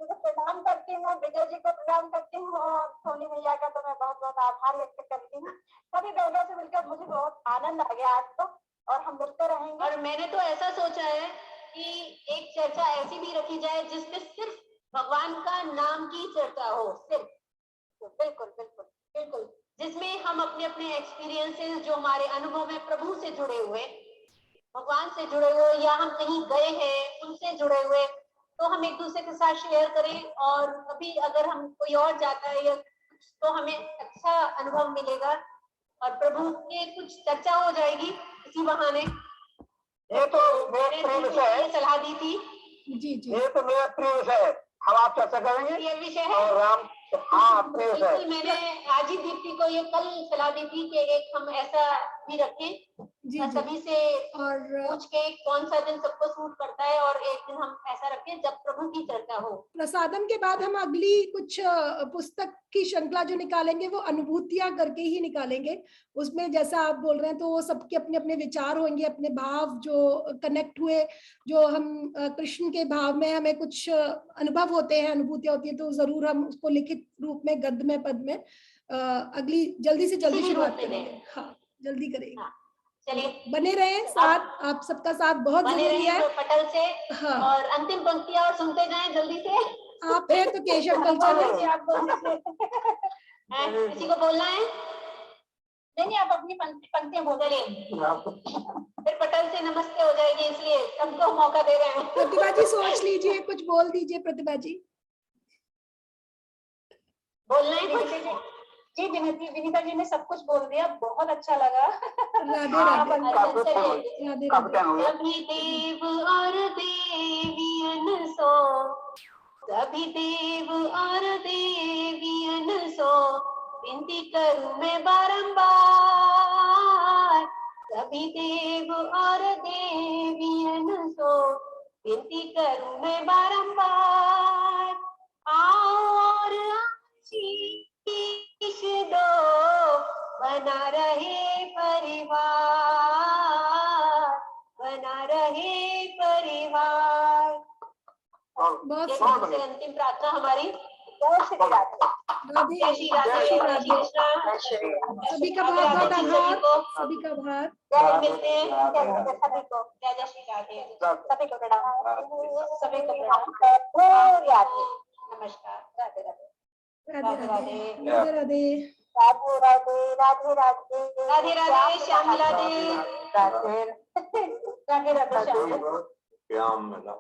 मुझे प्रणाम करती हूँ, विजय जी को प्रणाम करती हूँ और सोनी मैया का तो मैं बहुत बहुत आभार व्यक्त करती हूँ। सभी बहनों से मिलकर मुझे बहुत आनंद आ गया आज तो, और हम मिलते रहेंगे। और मैंने तो ऐसा सोचा है कि एक चर्चा ऐसी भी रखी जाए जिसमें सिर्फ भगवान का नाम की चर्चा हो, सिर्फ। बिल्कुल बिल्कुल बिल्कुल, जिसमें हम अपने अपने एक्सपीरियंसेस जो हमारे अनुभव में प्रभु से जुड़े हुए, भगवान से जुड़े हुए, या हम कहीं गए हैं उनसे जुड़े हुए, तो हम एक दूसरे के साथ शेयर करें। और कभी अगर हम कोई और जाता है या कुछ, तो हमें अच्छा अनुभव मिलेगा और प्रभु की कुछ चर्चा हो जाएगी इसी बहाने। ये तो मेरा प्रिय विषय है। सलाह दी थी। जी जी, ये तो मेरा प्रिय विषय है, हम आप चर्चा करेंगे। ये विषय है। और राम, हाँ प्रिय विषय है। बिल्कुल, मैंने आज ही दीप्ति को ये कल सलाह दी थी कि एक हम ऐसा भी रखें जी जी। सभी से और पूछ के कौन सा दिन सबको सूट करता है, और एक दिन हम ऐसा रखें जब प्रभु की चर्चा हो। प्रसादम के बाद हम अगली कुछ पुस्तक की श्रृंखला जो निकालेंगे वो अनुभूतियां करके ही निकालेंगे। उसमें जैसा आप बोल रहे हैं तो वो सबके अपने अपने विचार होंगे, अपने भाव जो कनेक्ट हुए, जो हम कृष्ण के भाव में हमें कुछ अनुभव होते हैं, अनुभूतियां होती है, तो जरूर हम उसको लिखित रूप में, गद्य में, पद में अगली जल्दी से जल्दी किसी भी शुरुआत रूप में करेंगे। हाँ, जल्दी करेंगे। हाँ, चलिए बने रहे साथ, आप सबका साथ बहुत बने जरूरी रहिए है। पटल से। हाँ, और अंतिम पंक्तियां और सुनते जाएं जल्दी से। आप हैं तो केशव कल्चर है। आप बोल दीजिए। किसी को बोलना है? नहीं, आप अपनी पंक्तियां बोल रहे, फिर पटल से नमस्ते हो जाएगी, इसलिए सबको मौका दे रहे हैं। प्रतिभा जी सोच लीजिए, कुछ बोल दीजिए प्रतिभा जी। बोलना है कुछ? जी विनीता जी ने सब कुछ बोल दिया, बहुत अच्छा लगा। राधे राधे, राधे राधे। सभी देव और देवियन सो, सभी देव और देवियन सो, विनती करूं मैं बारंबार। सभी देव और देवियन सो, विनती करूं मैं बारंबार। आओ और आशीष दो, बना रहे परिवार, बना रहे परिवार। बहुत एक सुंदर। से अंतिम प्रार्थना हमारी। राधे जय श्री राधे, जय श्री कृष्ण। सभी का बहुत बहुत आभार, सभी का आभार। फिर मिलते हैं सभी को। जय जय श्री राधे, सभी को प्रणाम, सभी को प्रणाम। नमस्कार, राधे राधे, राधे राधे राधे, राधे राधे। राधे राधे राधे राधे राधे राधे, श्याम राधे, राधे राधे राधे, श्याम। श्याम मिला।